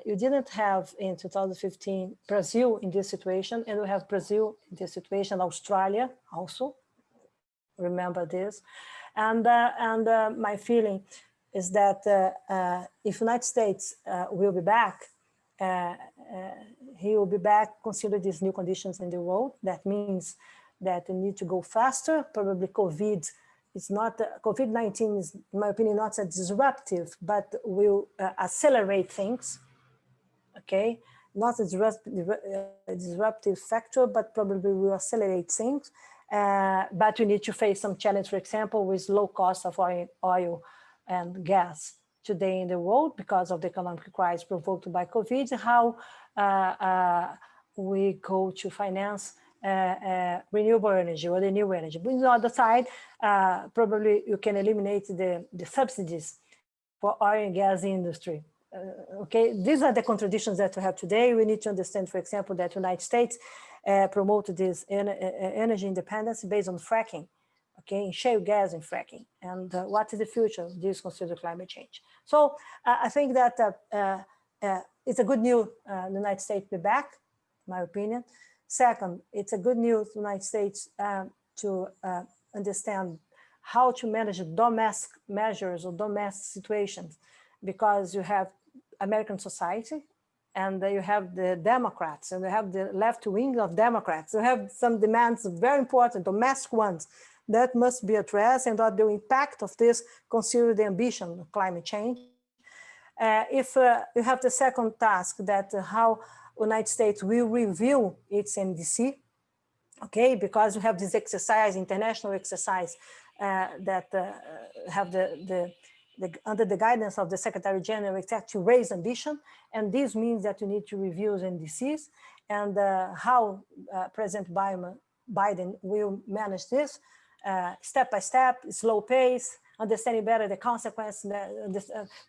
[SPEAKER 2] you didn't have in 2015 Brazil in this situation, and we have Brazil in this situation. Australia also, remember this, and my feeling is that if United States will be back, he will be back, consider these new conditions in the world. That means that we need to go faster. Probably COVID-19 is, in my opinion, not a disruptive, but will accelerate things. Okay, not a disruptive factor, but probably will accelerate things. But we need to face some challenge, for example, with low cost of oil and gas today in the world because of the economic crisis provoked by COVID, how we go to finance renewable energy or the new energy. But on the other side, probably you can eliminate the subsidies for oil and gas industry. Okay, these are the contradictions that we have today. We need to understand, for example, that the United States promoted this energy independence based on fracking. Okay, in shale gas and fracking, and what is the future? This consider climate change. So I think that it's a good news the United States be back, in my opinion. Second, it's a good news the United States to understand how to manage domestic measures or domestic situations, because you have American society, and you have the Democrats, and you have the left wing of Democrats. You have some demands, very important, domestic ones, that must be addressed, and what the impact of this, consider the ambition of climate change. If you have the second task, that how United States will review its NDC, okay, because you have this exercise, international exercise, that have under the guidance of the Secretary General, to raise ambition, and this means that you need to review NDCs, and how President Biden will manage this. Step by step, slow pace, understanding better the consequences,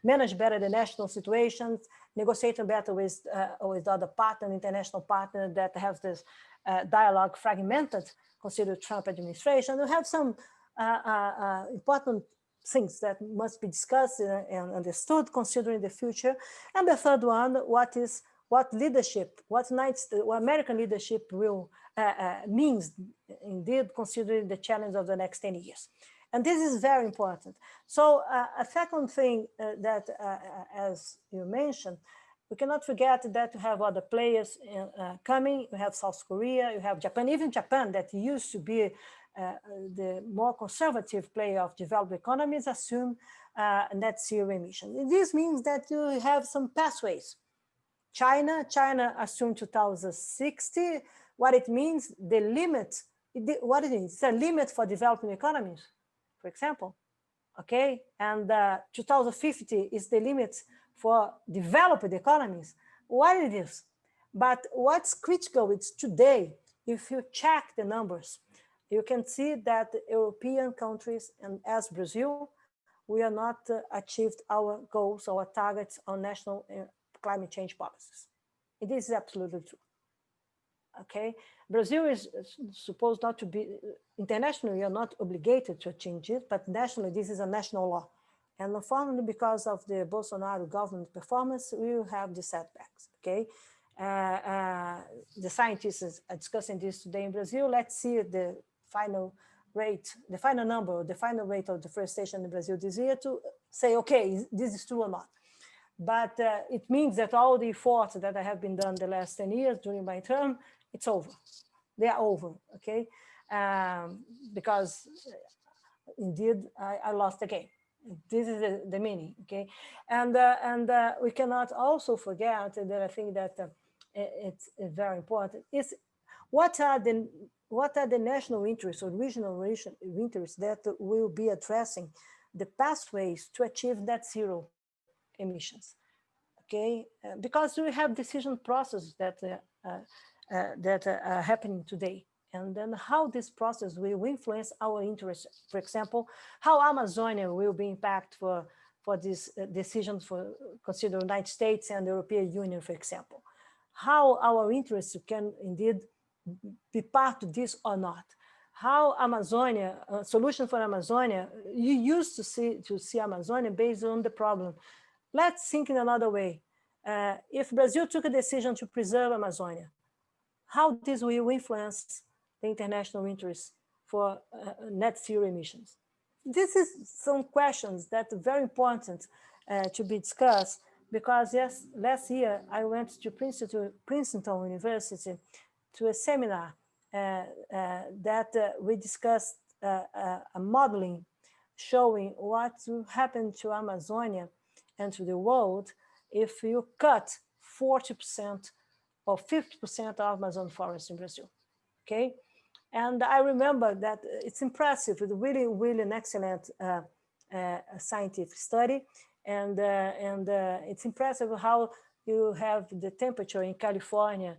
[SPEAKER 2] manage better the national situations, negotiating better with other partners, international partners that have this dialogue fragmented, consider Trump administration. We have some important things that must be discussed and understood considering the future. And the third one, what leadership, what American leadership will means indeed considering the challenge of the next 10 years. And this is very important. So a second thing that, as you mentioned, we cannot forget that you have other players coming. You have South Korea, you have Japan, even Japan that used to be the more conservative player of developed economies assume net zero emission. This means that you have some pathways. China assumed 2060. What it means, the limit, what it means, it's a limit for developing economies, for example, okay? And 2050 is the limit for developed economies. What it is? But what's critical is today, if you check the numbers, you can see that European countries and as Brazil, we are not achieved our goals, our targets on national climate change policies. It is absolutely true. Okay, Brazil is supposed not to be, internationally, you're not obligated to change it, but nationally, this is a national law. And unfortunately, because of the Bolsonaro government performance, we will have the setbacks, okay? The scientists are discussing this today in Brazil. Let's see the final rate, the final number, the final rate of deforestation in Brazil this year to say, okay, this is true or not. But it means that all the efforts that have been done the last 10 years during my term, it's over. They are over, okay? Because indeed, I lost the game. This is the meaning, okay? And we cannot also forget that I think that it's very important is what are the national interests or regional interests that will be addressing the pathways to achieve net zero emissions, okay? Because we have decision processes that are happening today, and then how this process will influence our interests. For example, how Amazonia will be impacted for this decision for consider United States and the European Union, for example. How our interests can indeed be part of this or not. How Amazonia, a solution for Amazonia, you used to see Amazonia based on the problem. Let's think in another way. If Brazil took a decision to preserve Amazonia, how this will influence the international interest for net zero emissions? This is some questions that are very important to be discussed, because yes, last year I went to Princeton University to a seminar that we discussed a modeling showing what will happen to Amazonia and to the world if you cut 40% or 50% of Amazon forest in Brazil, okay? And I remember that it's impressive, it's really, really an excellent scientific study. And it's impressive how you have the temperature in California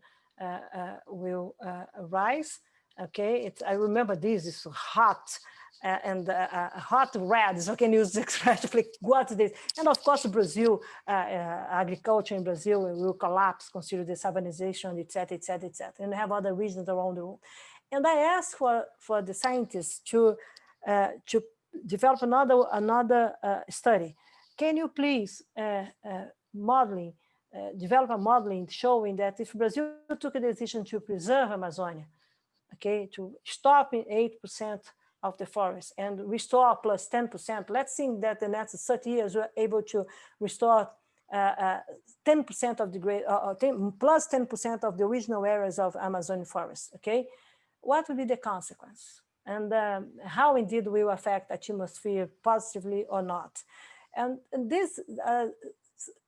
[SPEAKER 2] will rise, okay? I remember this is hot, and hot red, so I can use the expression like, what is this? And of course, Brazil, agriculture in Brazil will collapse, consider the urbanization, et cetera, et cetera, et cetera. And we have other regions around the world. And I asked for the scientists to develop another study. Can you please develop a modeling showing that if Brazil took a decision to preserve Amazonia, okay, to stop in 8% of the forest and restore plus 10%, let's think that the next 30 years we're able to restore 10% of the plus 10% of the original areas of Amazon forest, okay? What will be the consequence? And how indeed will affect atmosphere positively or not? And this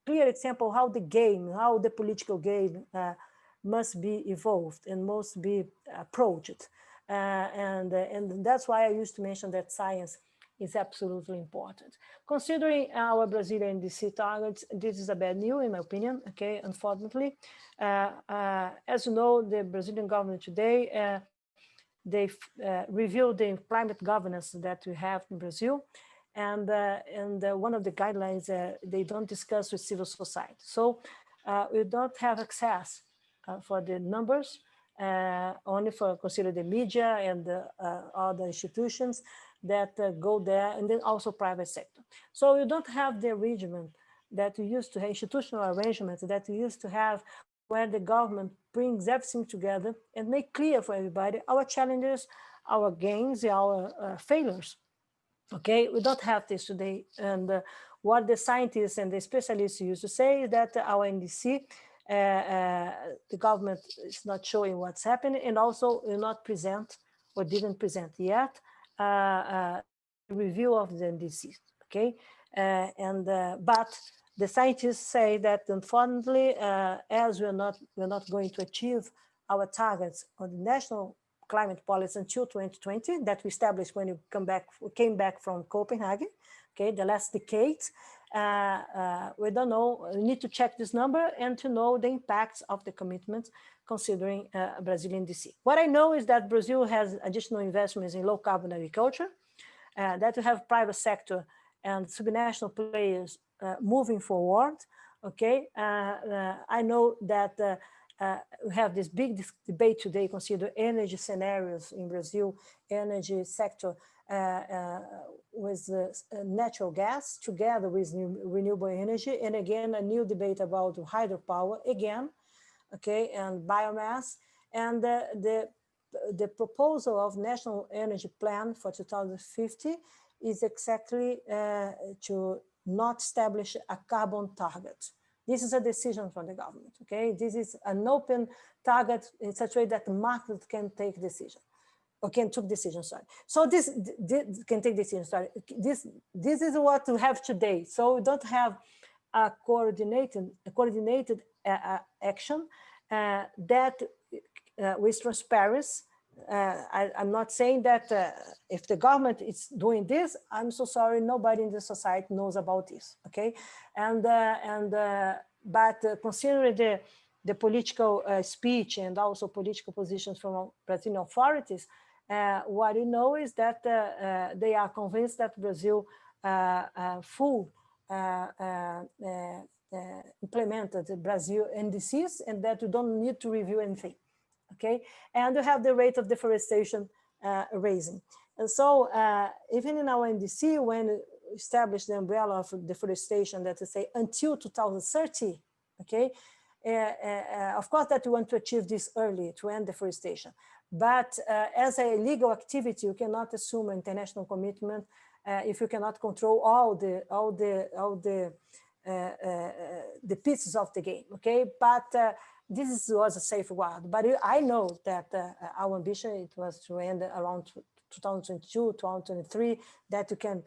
[SPEAKER 2] clear example how the political game must be evolved and must be approached. And that's why I used to mention that science is absolutely important. Considering our Brazilian NDC targets, this is a bad news in my opinion, okay, unfortunately. As you know, the Brazilian government today, they've reviewed the climate governance that we have in Brazil. And one of the guidelines, they don't discuss with civil society. So we don't have access for the numbers, only for consider the media and other institutions that go there, and then also private sector. So you don't have the arrangement that you used to have, institutional arrangements that you used to have, where the government brings everything together and make clear for everybody our challenges, our gains, our failures. Okay, we don't have this today. And what the scientists and the specialists used to say is that our NDC, the government is not showing what's happening, and also will not present or didn't present yet the review of the NDC. Okay, but the scientists say that unfortunately, as we're not going to achieve our targets on the national climate policy until 2020 that we established when we came back from Copenhagen, okay, the last decade. We don't know, we need to check this number and to know the impacts of the commitment considering Brazilian DC. What I know is that Brazil has additional investments in low carbon agriculture, that we have private sector and subnational players moving forward, okay? I know that we have this big debate today, consider energy scenarios in Brazil, energy sector with natural gas together with renewable energy. And again, a new debate about hydropower again, okay, and biomass. And the proposal of National Energy Plan for 2050 is exactly to not establish a carbon target. This is a decision from the government, okay? This is an open target in such a way that the market can take decision, or can take decision, sorry. So this can take decision, sorry. This is what we have today. So we don't have a coordinated action that with transparency. I'm not saying that if the government is doing this, I'm so sorry, nobody in the society knows about this, okay? But considering the political speech and also political positions from Brazilian authorities, what we know is that they are convinced that Brazil full implemented the Brazil NDCs and that we don't need to review anything. Okay, and we have the rate of deforestation raising. And so even in our NDC, when we established the umbrella of deforestation that we say until 2030, okay, of course that we want to achieve this early to end deforestation. But as a legal activity, you cannot assume an international commitment if you cannot control all the pieces of the game, okay? But this was a safeguard, but I know that our ambition, it was to end around 2022, 2023, that you can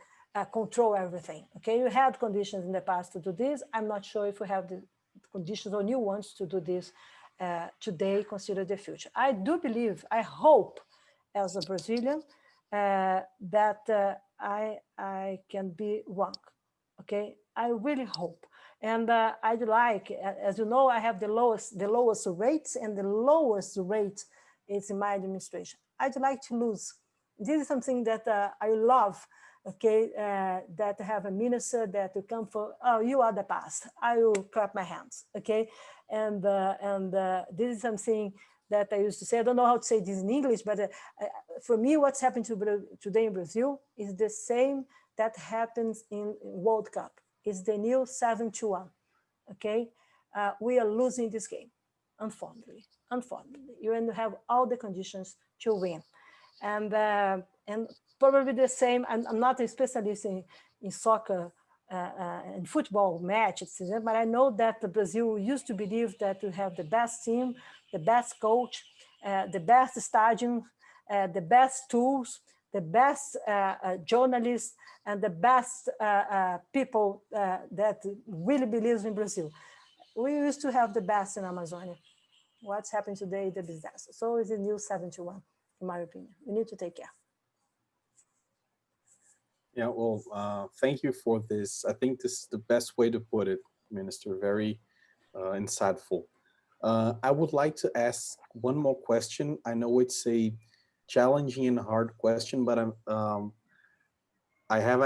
[SPEAKER 2] control everything, okay? You had conditions in the past to do this. I'm not sure if we have the conditions or new ones to do this today, consider the future. I do believe, I hope, as a Brazilian, that I can be wrong, okay? I really hope. And I'd like, as you know, I have the lowest rates, and the lowest rate is in my administration. I'd like to lose. This is something that I love, okay, that I have a minister that will come for, oh, you are the past. I will clap my hands, okay? And this is something that I used to say. I don't know how to say this in English, but for me, what's happened today in Brazil is the same that happens in World Cup. It's the new 7-1, okay? We are losing this game, unfortunately. You have all the conditions to win. And probably the same, I'm not a specialist in soccer and football matches, but I know that Brazil used to believe that to have the best team, the best coach, the best stadium, the best tools, the best journalists, and the best people that really believes in Brazil. We used to have the best in Amazonia. What's happening today is a disaster. So it's a new 7-1, in my opinion. We need to take care.
[SPEAKER 3] Yeah, well, thank you for this. I think this is the best way to put it, Minister. Very insightful. I would like to ask one more question. I know it's a challenging and hard question, but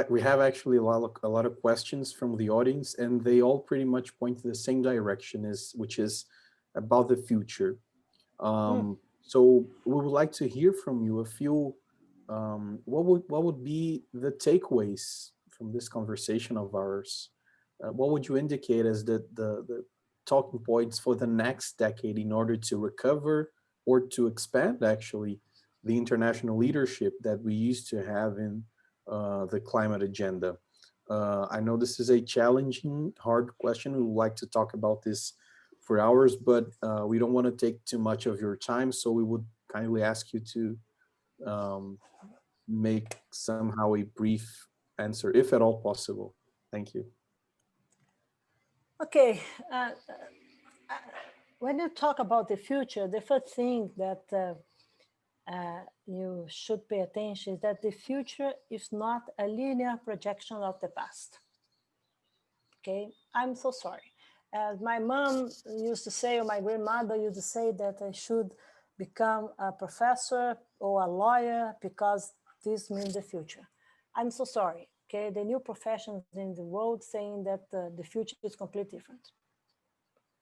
[SPEAKER 3] we have actually a lot of questions from the audience, and they all pretty much point to the same direction, which is about the future. So we would like to hear from you a few. What would be the takeaways from this conversation of ours? What would you indicate as the talking points for the next decade in order to recover or to expand actually the international leadership that we used to have in the climate agenda? I know this is a challenging, hard question. We would like to talk about this for hours, but we don't want to take too much of your time, so we would kindly ask you to um, make somehow a brief answer, if at all possible. Thank you.
[SPEAKER 2] Okay. When you talk about the future, the first thing that you should pay attention is that the future is not a linear projection of the past. Okay, I'm so sorry. As my mom used to say, or my grandmother used to say, that I should become a professor or a lawyer because this means the future. I'm so sorry. Okay, the new professions in the world saying that the future is completely different.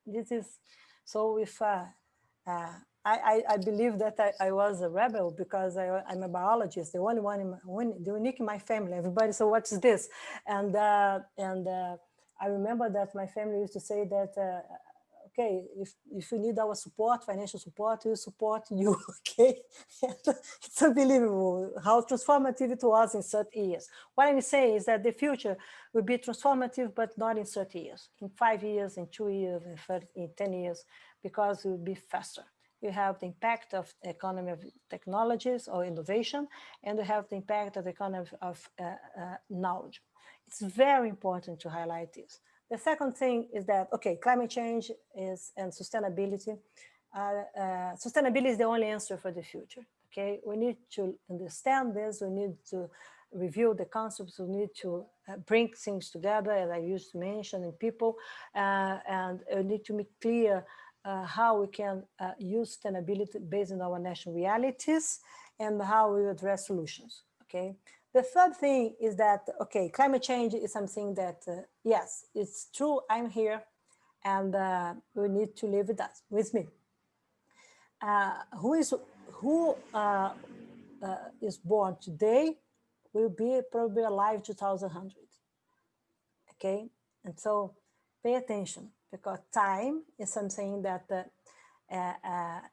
[SPEAKER 2] This is so. If I believe that I was a rebel because I'm a biologist, the only the unique in my family. Everybody, so what is this? And I remember that my family used to say that, okay, if you need our support, financial support, we support you, okay? It's unbelievable how transformative it was in 30 years. What I'm saying is that the future will be transformative, but not in 30 years, in 5 years, in 2 years, in 10 years, because it will be faster. You have the impact of economy of technologies or innovation, and you have the impact of the economy of knowledge. It's very important to highlight this. The second thing is that, okay, climate change and sustainability. Sustainability is the only answer for the future, okay? We need to understand this, we need to review the concepts, we need to bring things together, as I used to mention, in people, and we need to make clear how we can use sustainability based on our national realities and how we address solutions, okay? The third thing is that, okay, climate change is something that, yes, it's true, I'm here, and we need to live with me. Who is born today will be probably alive 2100, okay? And so pay attention, because time is something that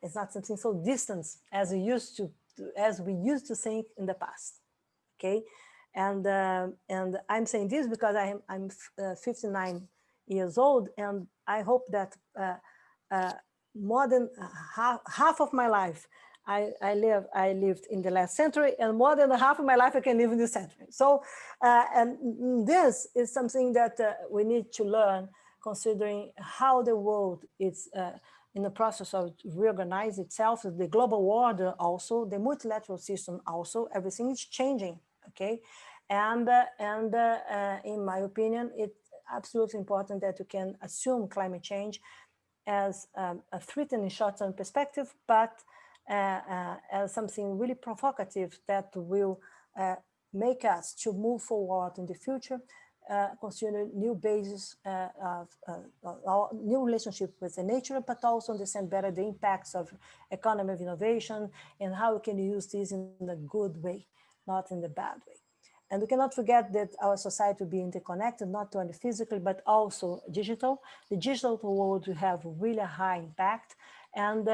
[SPEAKER 2] is not something so distant as we used to think in the past. Okay, and I'm saying this because I'm 59 years old, and I hope that more than half of my life I lived in the last century, and more than half of my life I can live in this century. So, and this is something that we need to learn, considering how the world is in the process of reorganize itself, the global order also, the multilateral system also, everything is changing, okay? And in my opinion, it's absolutely important that you can assume climate change as a threat in short-term perspective, but as something really provocative that will make us to move forward in the future, consider new basis of our new relationship with the nature, but also understand better the impacts of economy of innovation and how we can use this in a good way, not in the bad way. And we cannot forget that our society will be interconnected, not only physically, but also digital. The digital world will have really high impact, and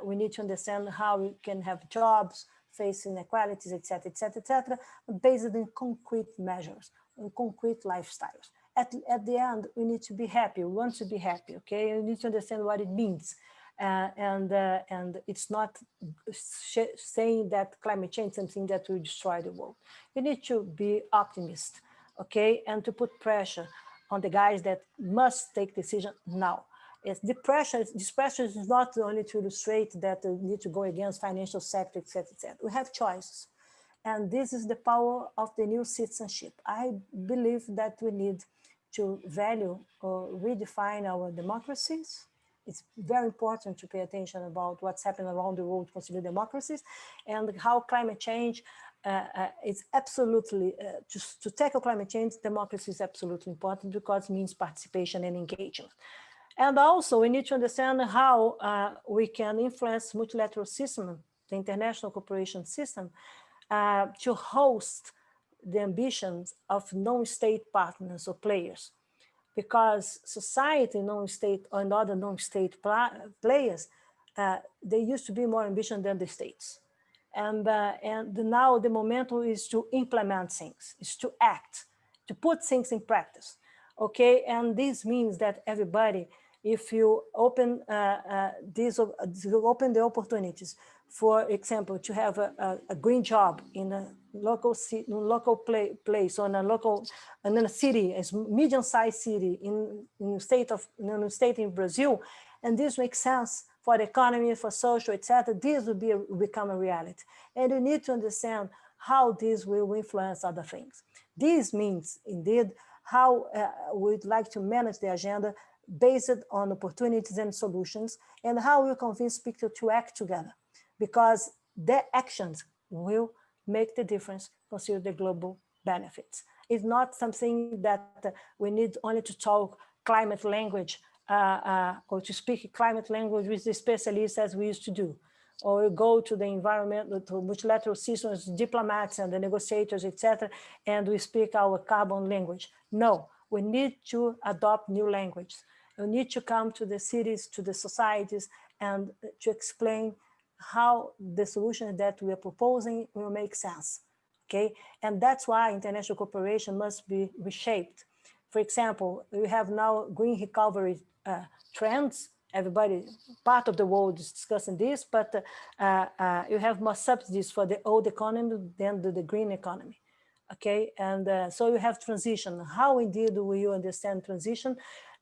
[SPEAKER 2] we need to understand how we can have jobs, face inequalities, etc., etc., etc., based on concrete measures, on concrete lifestyles. At the end, we need to be happy. We want to be happy, okay? We need to understand what it means. And it's not saying that climate change is something that will destroy the world. You need to be optimist, okay? And to put pressure on the guys that must take decision now. This pressure is not only to illustrate that we need to go against financial sector, etc., etc. We have choices. And this is the power of the new citizenship. I believe that we need to value or redefine our democracies. It's very important to pay attention about what's happening around the world concerning democracies, and how climate change is absolutely, to tackle climate change, democracy is absolutely important, because it means participation and engagement. And also we need to understand how we can influence multilateral system, the international cooperation system, to host the ambitions of non-state partners or players, because society, non-state and other non-state players, they used to be more ambitious than the states. And now the momentum is to implement things, is to act, to put things in practice. Okay, and this means that everybody, if you open open the opportunities, for example, to have a green job in a local place, or in a city, a medium-sized city in a state in Brazil, and this makes sense for the economy, for social, etc. This will become a reality, and you need to understand how this will influence other things. This means, indeed, how we'd like to manage the agenda based on opportunities and solutions, and how we convince people to act together, because their actions will make the difference, consider the global benefits. It's not something that we need only to talk climate language or to speak climate language with the specialists as we used to do, or go to the environment, to multilateral systems, diplomats and the negotiators, etc., and we speak our carbon language. No, we need to adopt new language. We need to come to the cities, to the societies, and to explain how the solutions that we are proposing will make sense. Okay, and that's why international cooperation must be reshaped. For example, we have now green recovery trends. Everybody, part of the world is discussing this, but you have more subsidies for the old economy than the green economy. Okay, and so you have transition. How indeed will you understand transition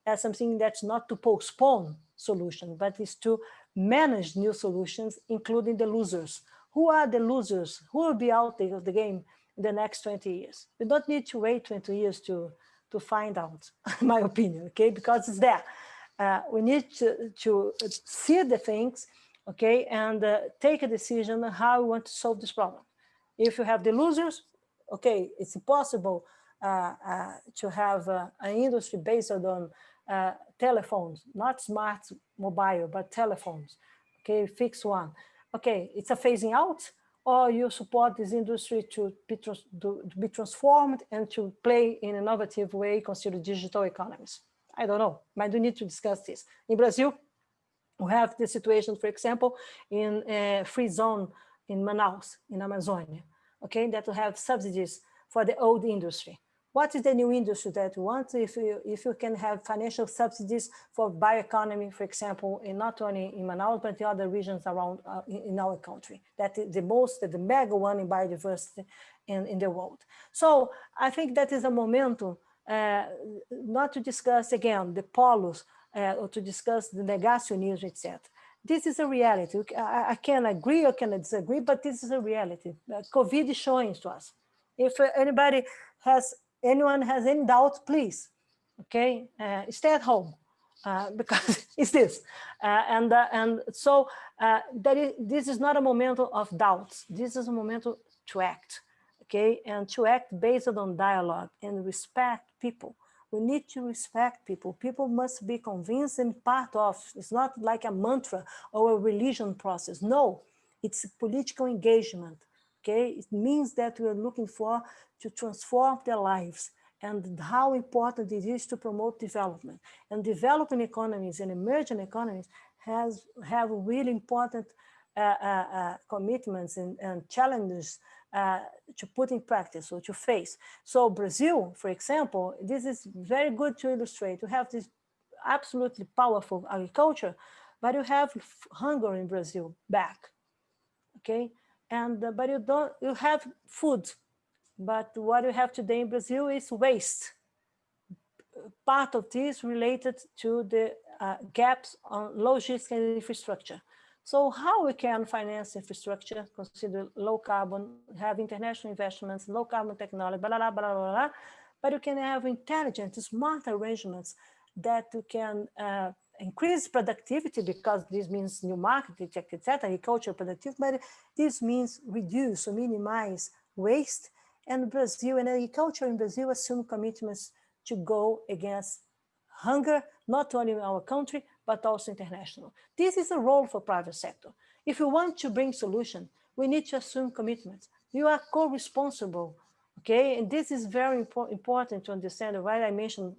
[SPEAKER 2] as something that's not to postpone solution, but is to manage new solutions, including the losers. Who are the losers? Who will be out of the game in the next 20 years? We don't need to wait 20 years to find out, in my opinion, okay, because it's there. We need to see the things, okay, and take a decision on how we want to solve this problem. If you have the losers, okay, it's impossible to have an industry based on telephones, not smart mobile, but telephones, okay, fixed one. Okay, it's a phasing out, or you support this industry to be transformed and to play in an innovative way, consider digital economies. I don't know, but we need to discuss this. In Brazil, we have the situation, for example, in a free zone in Manaus, in Amazonia, okay, that will have subsidies for the old industry. What is the new industry that you want? If you can have financial subsidies for bioeconomy, for example, in not only in Manaus, but the other regions around in our country, that is the mega one in biodiversity in the world. So I think that is a momentum, not to discuss again the polos or to discuss the negationism, etc. This is a reality. I can agree or can disagree, but this is a reality. COVID is showing to us. If anyone has any doubt, please, okay, stay at home because it's this. So this is not a momentum of doubts. This is a momentum to act, okay, and to act based on dialogue and respect people. We need to respect people. People must be convinced and part of. It's not like a mantra or a religion process. No, it's political engagement. Okay, it means that we are looking to transform their lives, and how important it is to promote development. And developing economies and emerging economies have really important commitments and challenges to put in practice or to face. So Brazil, for example, this is very good to illustrate. We have this absolutely powerful agriculture, but you have hunger in Brazil back, okay? But you have food, but what you have today in Brazil is waste. Part of this related to the gaps on logistics and infrastructure. So how we can finance infrastructure, consider low carbon, have international investments, low carbon technology, blah, blah, blah, blah, blah, but you can have intelligent, smart arrangements that you can increase productivity, because this means new market, etc., agricultural productivity, but this means reduce or minimize waste. And Brazil and agriculture in Brazil assume commitments to go against hunger, not only in our country, but also international. This is a role for private sector. If you want to bring solution, we need to assume commitments. You are co-responsible, okay? And this is very important to understand, why I mentioned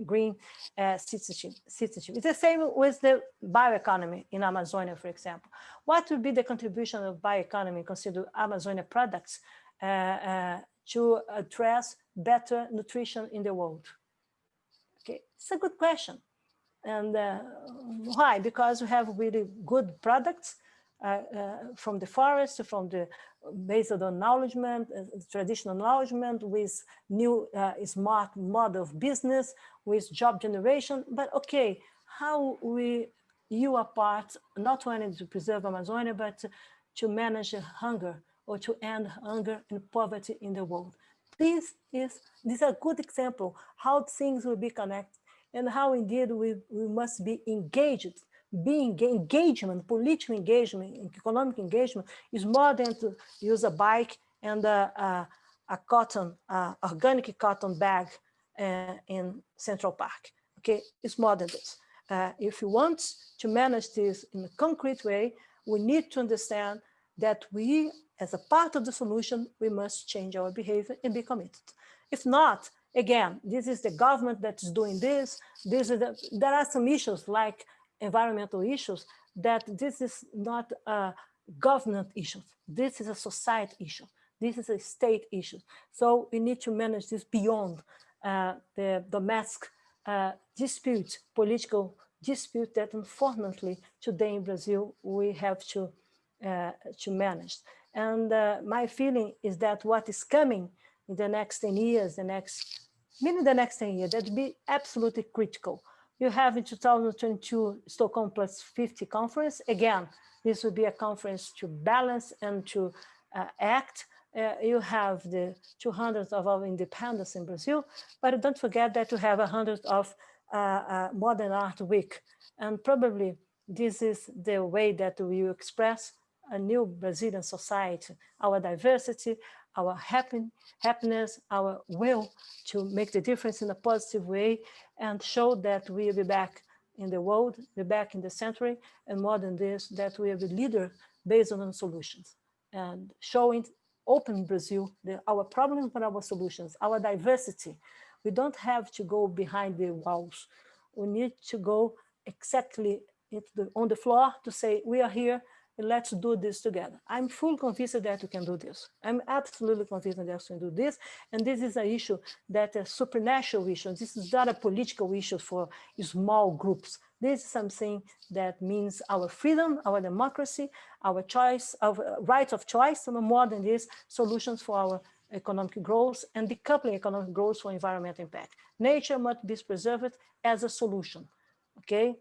[SPEAKER 2] green citizenship. It's the same with the bioeconomy in Amazonia, for example. What would be the contribution of bioeconomy, consider Amazonia products, to address better nutrition in the world? Okay, it's a good question. And why? Because we have really good products from the forest, from the based on acknowledgement, traditional acknowledgement, with new smart model of business, with job generation. But okay, how you are part, not only to preserve Amazonia, but to manage hunger or to end hunger and poverty in the world. This is a good example how things will be connected and how indeed we must be engaged. Engagement, political engagement, economic engagement is more than to use a bike and a organic cotton bag in Central Park. Okay, it's more than this. If we want to manage this in a concrete way, we need to understand that we, as a part of the solution, we must change our behavior and be committed. If not, again, this is the government that is doing this. There are some issues like environmental issues that this is not a government issue. This is a society issue. This is a state issue. So we need to manage this beyond the domestic dispute, political dispute that unfortunately today in Brazil we have to manage. And my feeling is that what is coming in the next 10 years, the next 10 years, that will be absolutely critical. You have in 2022 Stockholm Plus 50 conference. Again, this will be a conference to balance and to act. You have the 200th of our independence in Brazil, but don't forget that you have 100th of Modern Art Week. And probably this is the way that we will express a new Brazilian society, our diversity, our happiness, our will to make the difference in a positive way and show that we will be back in the world, be back in the century, and more than this, that we are the leader based on solutions and showing open Brazil, our problems but our solutions, our diversity. We don't have to go behind the walls. We need to go exactly on the floor to say, we are here, let's do this together. I'm fully convinced that we can do this. I'm absolutely convinced that we can do this. And this is an issue that is a supernatural issue. This is not a political issue for small groups. This is something that means our freedom, our democracy, our choice, our right of choice, and more than this, solutions for our economic growth and decoupling economic growth for environmental impact. Nature must be preserved as a solution, okay?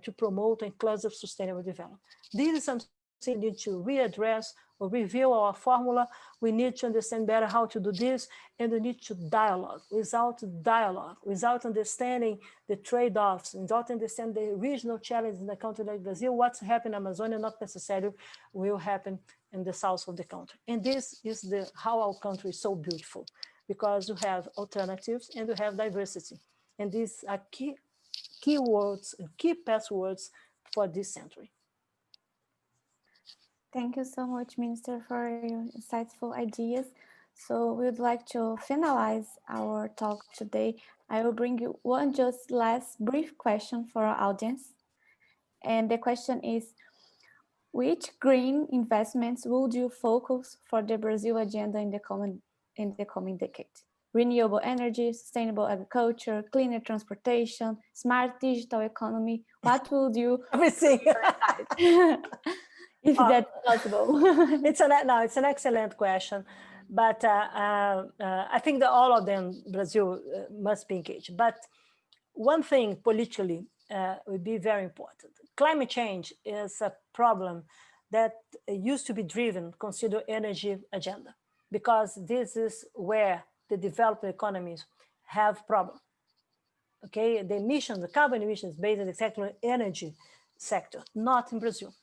[SPEAKER 2] To promote inclusive sustainable development. This is something we need to readdress or review our formula. We need to understand better how to do this, and we need to dialogue. Without dialogue, without understanding the trade-offs, without understanding the regional challenges in a country like Brazil, what's happening in Amazonia not necessarily will happen in the south of the country. And this is how our country is so beautiful, because you have alternatives and you have diversity. And these are key words, key passwords for this century.
[SPEAKER 1] Thank you so much, Minister, for your insightful ideas. So we would like to finalize our talk today. I will bring you one just last brief question for our audience. And the question is, which green investments would you focus for the Brazil agenda in the coming decade? Renewable energy, sustainable agriculture, cleaner transportation, smart digital economy. What would you
[SPEAKER 2] everything
[SPEAKER 1] if that's possible?
[SPEAKER 2] It's an excellent question, but I think that all of them, Brazil must be engaged. But one thing politically would be very important. Climate change is a problem that used to be driven, consider energy agenda, because this is where the developed economies have problems. Okay, the emissions, the carbon emissions based on the sector energy sector, not in Brazil.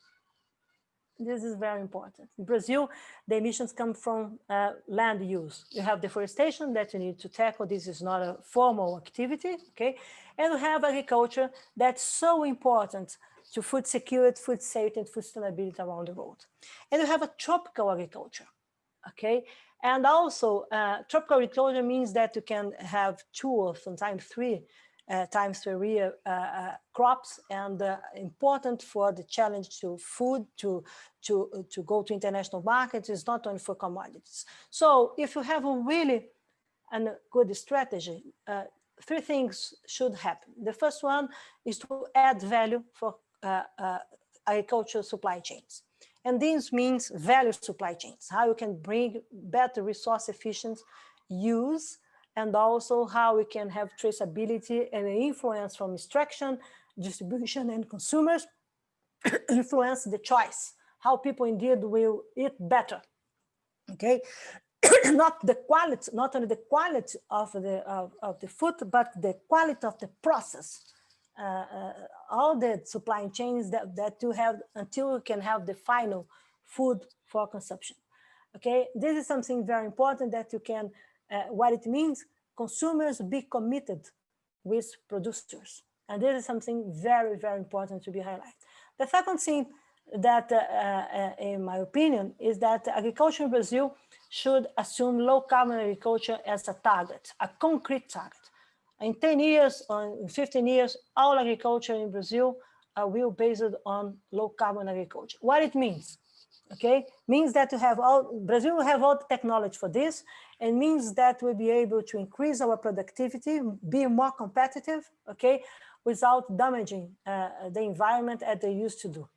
[SPEAKER 2] This is very important. In Brazil, the emissions come from land use. You have deforestation that you need to tackle. This is not a formal activity, okay? And we have agriculture that's so important to food security, food safety, and food sustainability around the world. And we have a tropical agriculture, okay? And also, tropical agriculture means that you can have 2 or sometimes 3 times per year crops, and important for the challenge to food, to go to international markets, is not only for commodities. So if you have a really good strategy, three things should happen. The first one is to add value for agricultural supply chains. And this means value supply chains, how you can bring better resource efficient use, and also how we can have traceability and influence from extraction, distribution, and consumers, influence the choice, how people indeed will eat better, okay? Not the quality, not only the quality of the food, but the quality of the process. All the supply chains that you have until you can have the final food for consumption. Okay, this is something very important that you can, what it means, consumers be committed with producers. And this is something very, very important to be highlighted. The second thing that, in my opinion, is that agriculture in Brazil should assume low carbon agriculture as a target, a concrete target. In 10 years or in 15 years, all agriculture in Brazil will be based on low carbon agriculture. What it means, okay, means that you have Brazil will have all the technology for this, and means that we'll be able to increase our productivity, be more competitive, okay, without damaging the environment as they used to do,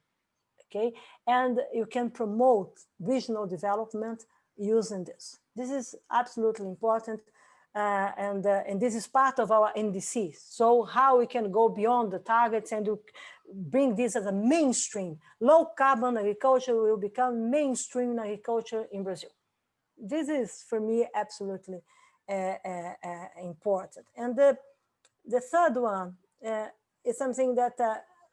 [SPEAKER 2] okay? And you can promote regional development using this. This is absolutely important. And this is part of our NDC. So how we can go beyond the targets and bring this as a mainstream. Low carbon agriculture will become mainstream agriculture in Brazil. This is, for me, absolutely important. And the third one is something that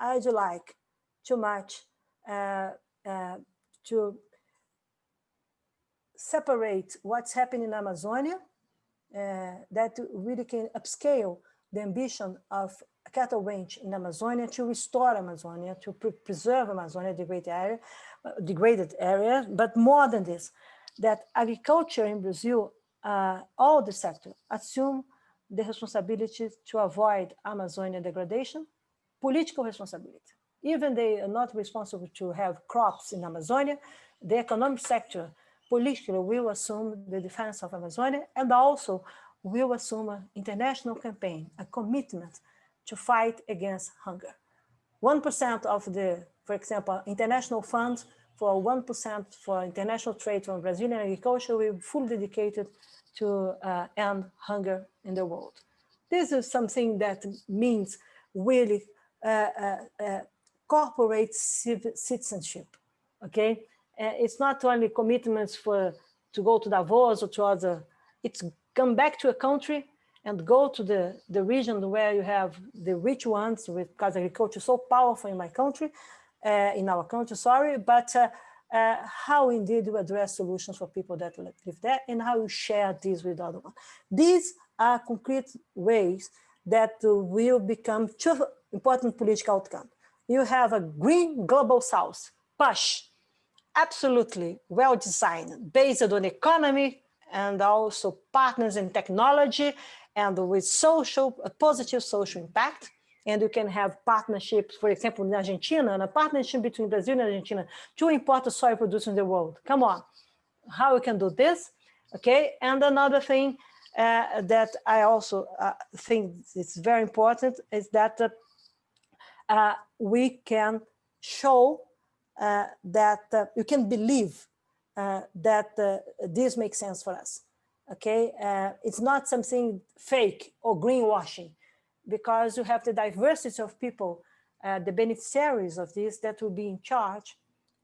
[SPEAKER 2] I'd like too much to separate what's happening in Amazonia, that really can upscale the ambition of a cattle range in Amazonia to restore Amazonia, to preserve Amazonia, degraded area, but more than this, that agriculture in Brazil, all the sector, assume the responsibility to avoid Amazonia degradation, political responsibility. Even they are not responsible to have crops in Amazonia, the economic sector politically will assume the defense of Amazonia, and also will assume an international campaign, a commitment to fight against hunger. 1% of the, for example, international funds for 1% for international trade from Brazilian agriculture will be fully dedicated to end hunger in the world. This is something that means really corporate citizenship, okay? It's not only commitments to go to Davos or to other, it's come back to a country and go to the region where you have the rich ones, because agriculture is so powerful in my country, in our country, sorry, but how indeed you address solutions for people that live there, and how you share these with other ones. These are concrete ways that will become two important political outcomes. You have a green global south, push, absolutely well designed, based on economy and also partners in technology, and with social, a positive social impact. And you can have partnerships, for example, in Argentina, and a partnership between Brazil and Argentina, two important soy producers in the world. Come on, how we can do this, okay? And another thing that I also think is very important is that we can show that you can believe that this makes sense for us, okay? It's not something fake or greenwashing, because you have the diversity of people, the beneficiaries of this, that will be in charge,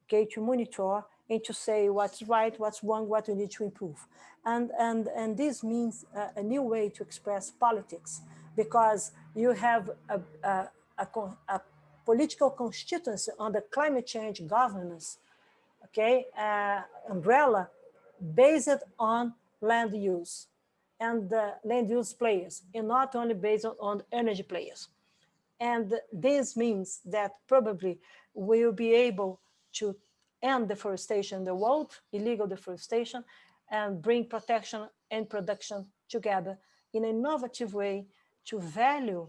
[SPEAKER 2] okay, to monitor and to say what's right, what's wrong, what we need to improve. And this means a new way to express politics, because you have a political constituency on the climate change governance, okay, umbrella based on land use and land use players, and not only based on energy players. And this means that probably we'll be able to end deforestation in the world, illegal deforestation, and bring protection and production together in an innovative way to value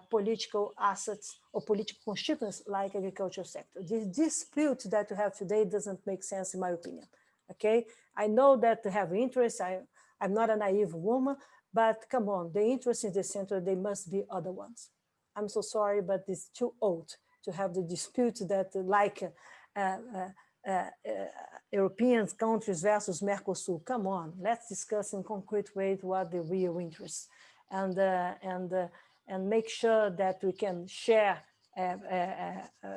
[SPEAKER 2] political assets or political constituents like agricultural sector. The dispute that we have today doesn't make sense in my opinion. Okay, I know that they have interest. I'm not a naive woman, but come on, the interest in the center, they must be other ones. I'm so sorry, but it's too old to have the dispute that like European countries versus Mercosur. Come on, let's discuss in concrete ways what the real interests and make sure that we can share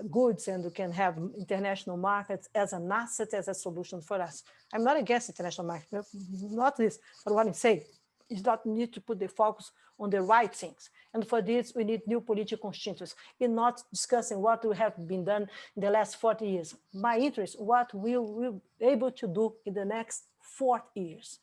[SPEAKER 2] goods and we can have international markets as an asset, as a solution for us. I'm not against international markets, not this, but what I'm saying is not need to put the focus on the right things. And for this, we need new political constituents in not discussing what we have been done in the last 40 years. My interest, what we will be able to do in the next 40 years.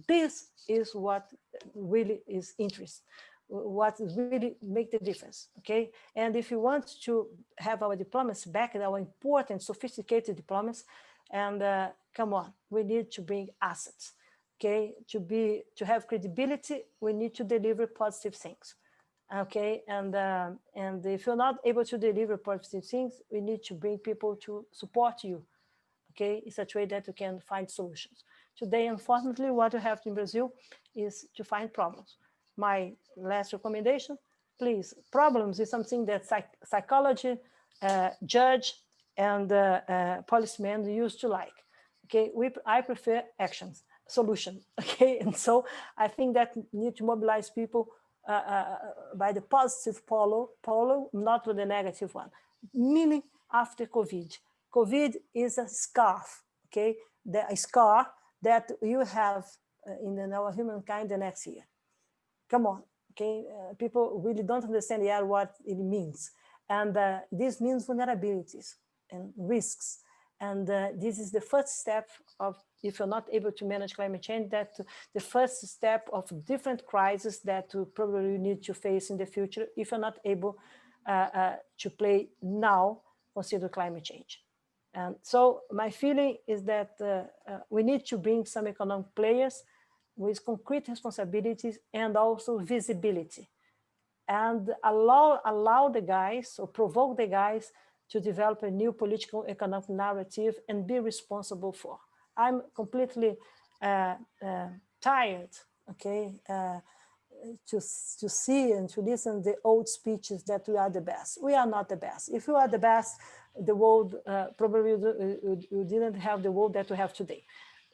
[SPEAKER 2] This is what really is interest, what really make the difference, okay? And if you want to have our diplomacy back, our important, sophisticated diplomacy, and come on, we need to bring assets, okay? To have credibility, we need to deliver positive things, okay? And if you're not able to deliver positive things, we need to bring people to support you, okay? In such a way that you can find solutions. Today, unfortunately, what we have in Brazil is to find problems. My last recommendation, please, problems is something that psychology, judge, and policemen used to like. Okay, I prefer actions, solution. Okay, and so I think that need to mobilize people by the positive polo, not with the negative one. Meaning after COVID. COVID is a scarf, okay, a scar that you have in our humankind the next year. Come on, okay? People really don't understand yet what it means. And this means vulnerabilities and risks. And this is the first step of, if you're not able to manage climate change, that the first step of different crises that you probably need to face in the future if you're not able to play now, consider climate change. And so my feeling is that we need to bring some economic players with concrete responsibilities and also visibility, and allow the guys or provoke the guys to develop a new political economic narrative and be responsible for. I'm completely tired, okay, to see and to listen to the old speeches that we are the best. We are not the best. If we are the best, the world probably you didn't have the world that we have today.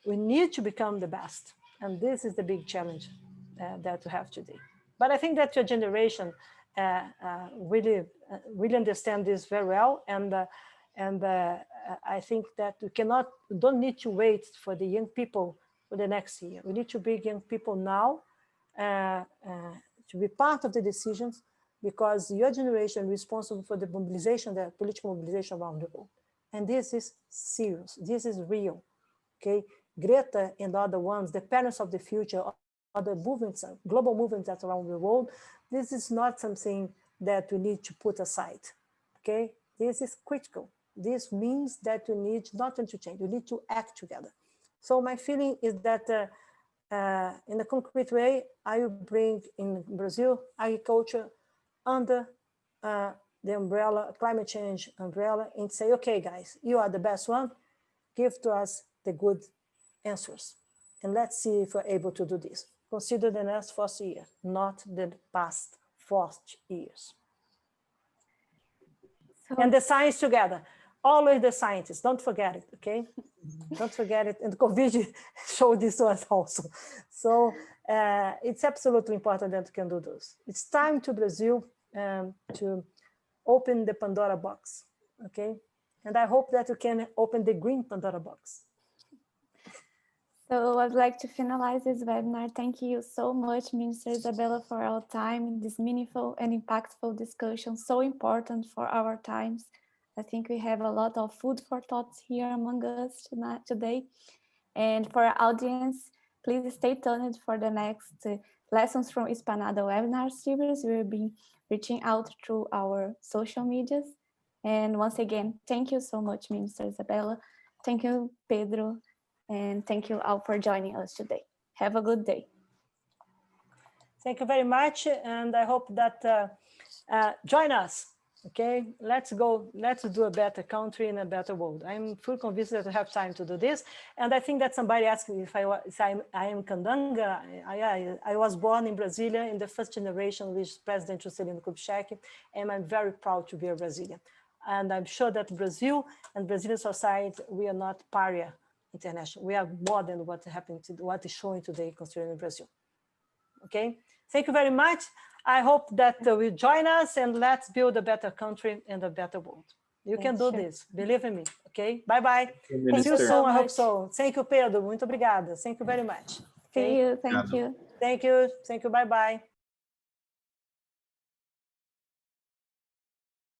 [SPEAKER 2] We need to become the best. And this is the big challenge that we have today. But I think that your generation really understand this very well. And I think that we don't need to wait for the young people for the next year. We need to bring young people now to be part of the decisions, because your generation is responsible for the mobilization, the political mobilization around the world. And this is serious, this is real, okay? Greta and other ones, the parents of the future, other movements, global movements that around the world, this is not something that we need to put aside, okay? This is critical. This means that we need not to change, we need to act together. So my feeling is that in a concrete way, I will bring in Brazil agriculture under the umbrella, climate change umbrella, and say, okay, guys, you are the best one, give to us the good answers. And let's see if we're able to do this. Consider the next 40 years, not the past 40 years. So, and the science together, always the scientists, don't forget it, okay? Don't forget it. And COVID showed this to us also. So it's absolutely important that we can do this. It's time to Brazil to open the Pandora box, okay? And I hope that we can open the green Pandora box.
[SPEAKER 1] So I'd like to finalize this webinar. Thank you so much, Minister Izabella, for our time in this meaningful and impactful discussion, so important for our times. I think we have a lot of food for thoughts here among us today. And for our audience, please stay tuned for the next Lessons from Esplanada webinar series. We will be reaching out through our social medias. And once again, thank you so much, Minister Izabella. Thank you, Pedro. And thank you all for joining us today. Have a good day.
[SPEAKER 2] Thank you very much. And I hope that Join us. Okay, let's go. Let's do a better country and a better world. I'm fully convinced that I have time to do this. And I think that somebody asked me if I am Candanga. I was born in Brasilia in the first generation with President Juscelino Kubitschek, and I'm very proud to be a Brazilian. And I'm sure that Brazil and Brazilian society, we are not pariah international. We are more than what happened to what is showing today concerning Brazil. Okay, thank you very much. I hope that will join us and let's build a better country and a better world. You can do this, believe in me. Okay, bye-bye. See you soon, I hope so. Thank you, Pedro. Muito obrigada. Thank you very much.
[SPEAKER 1] See you, thank you.
[SPEAKER 2] Thank you, bye-bye.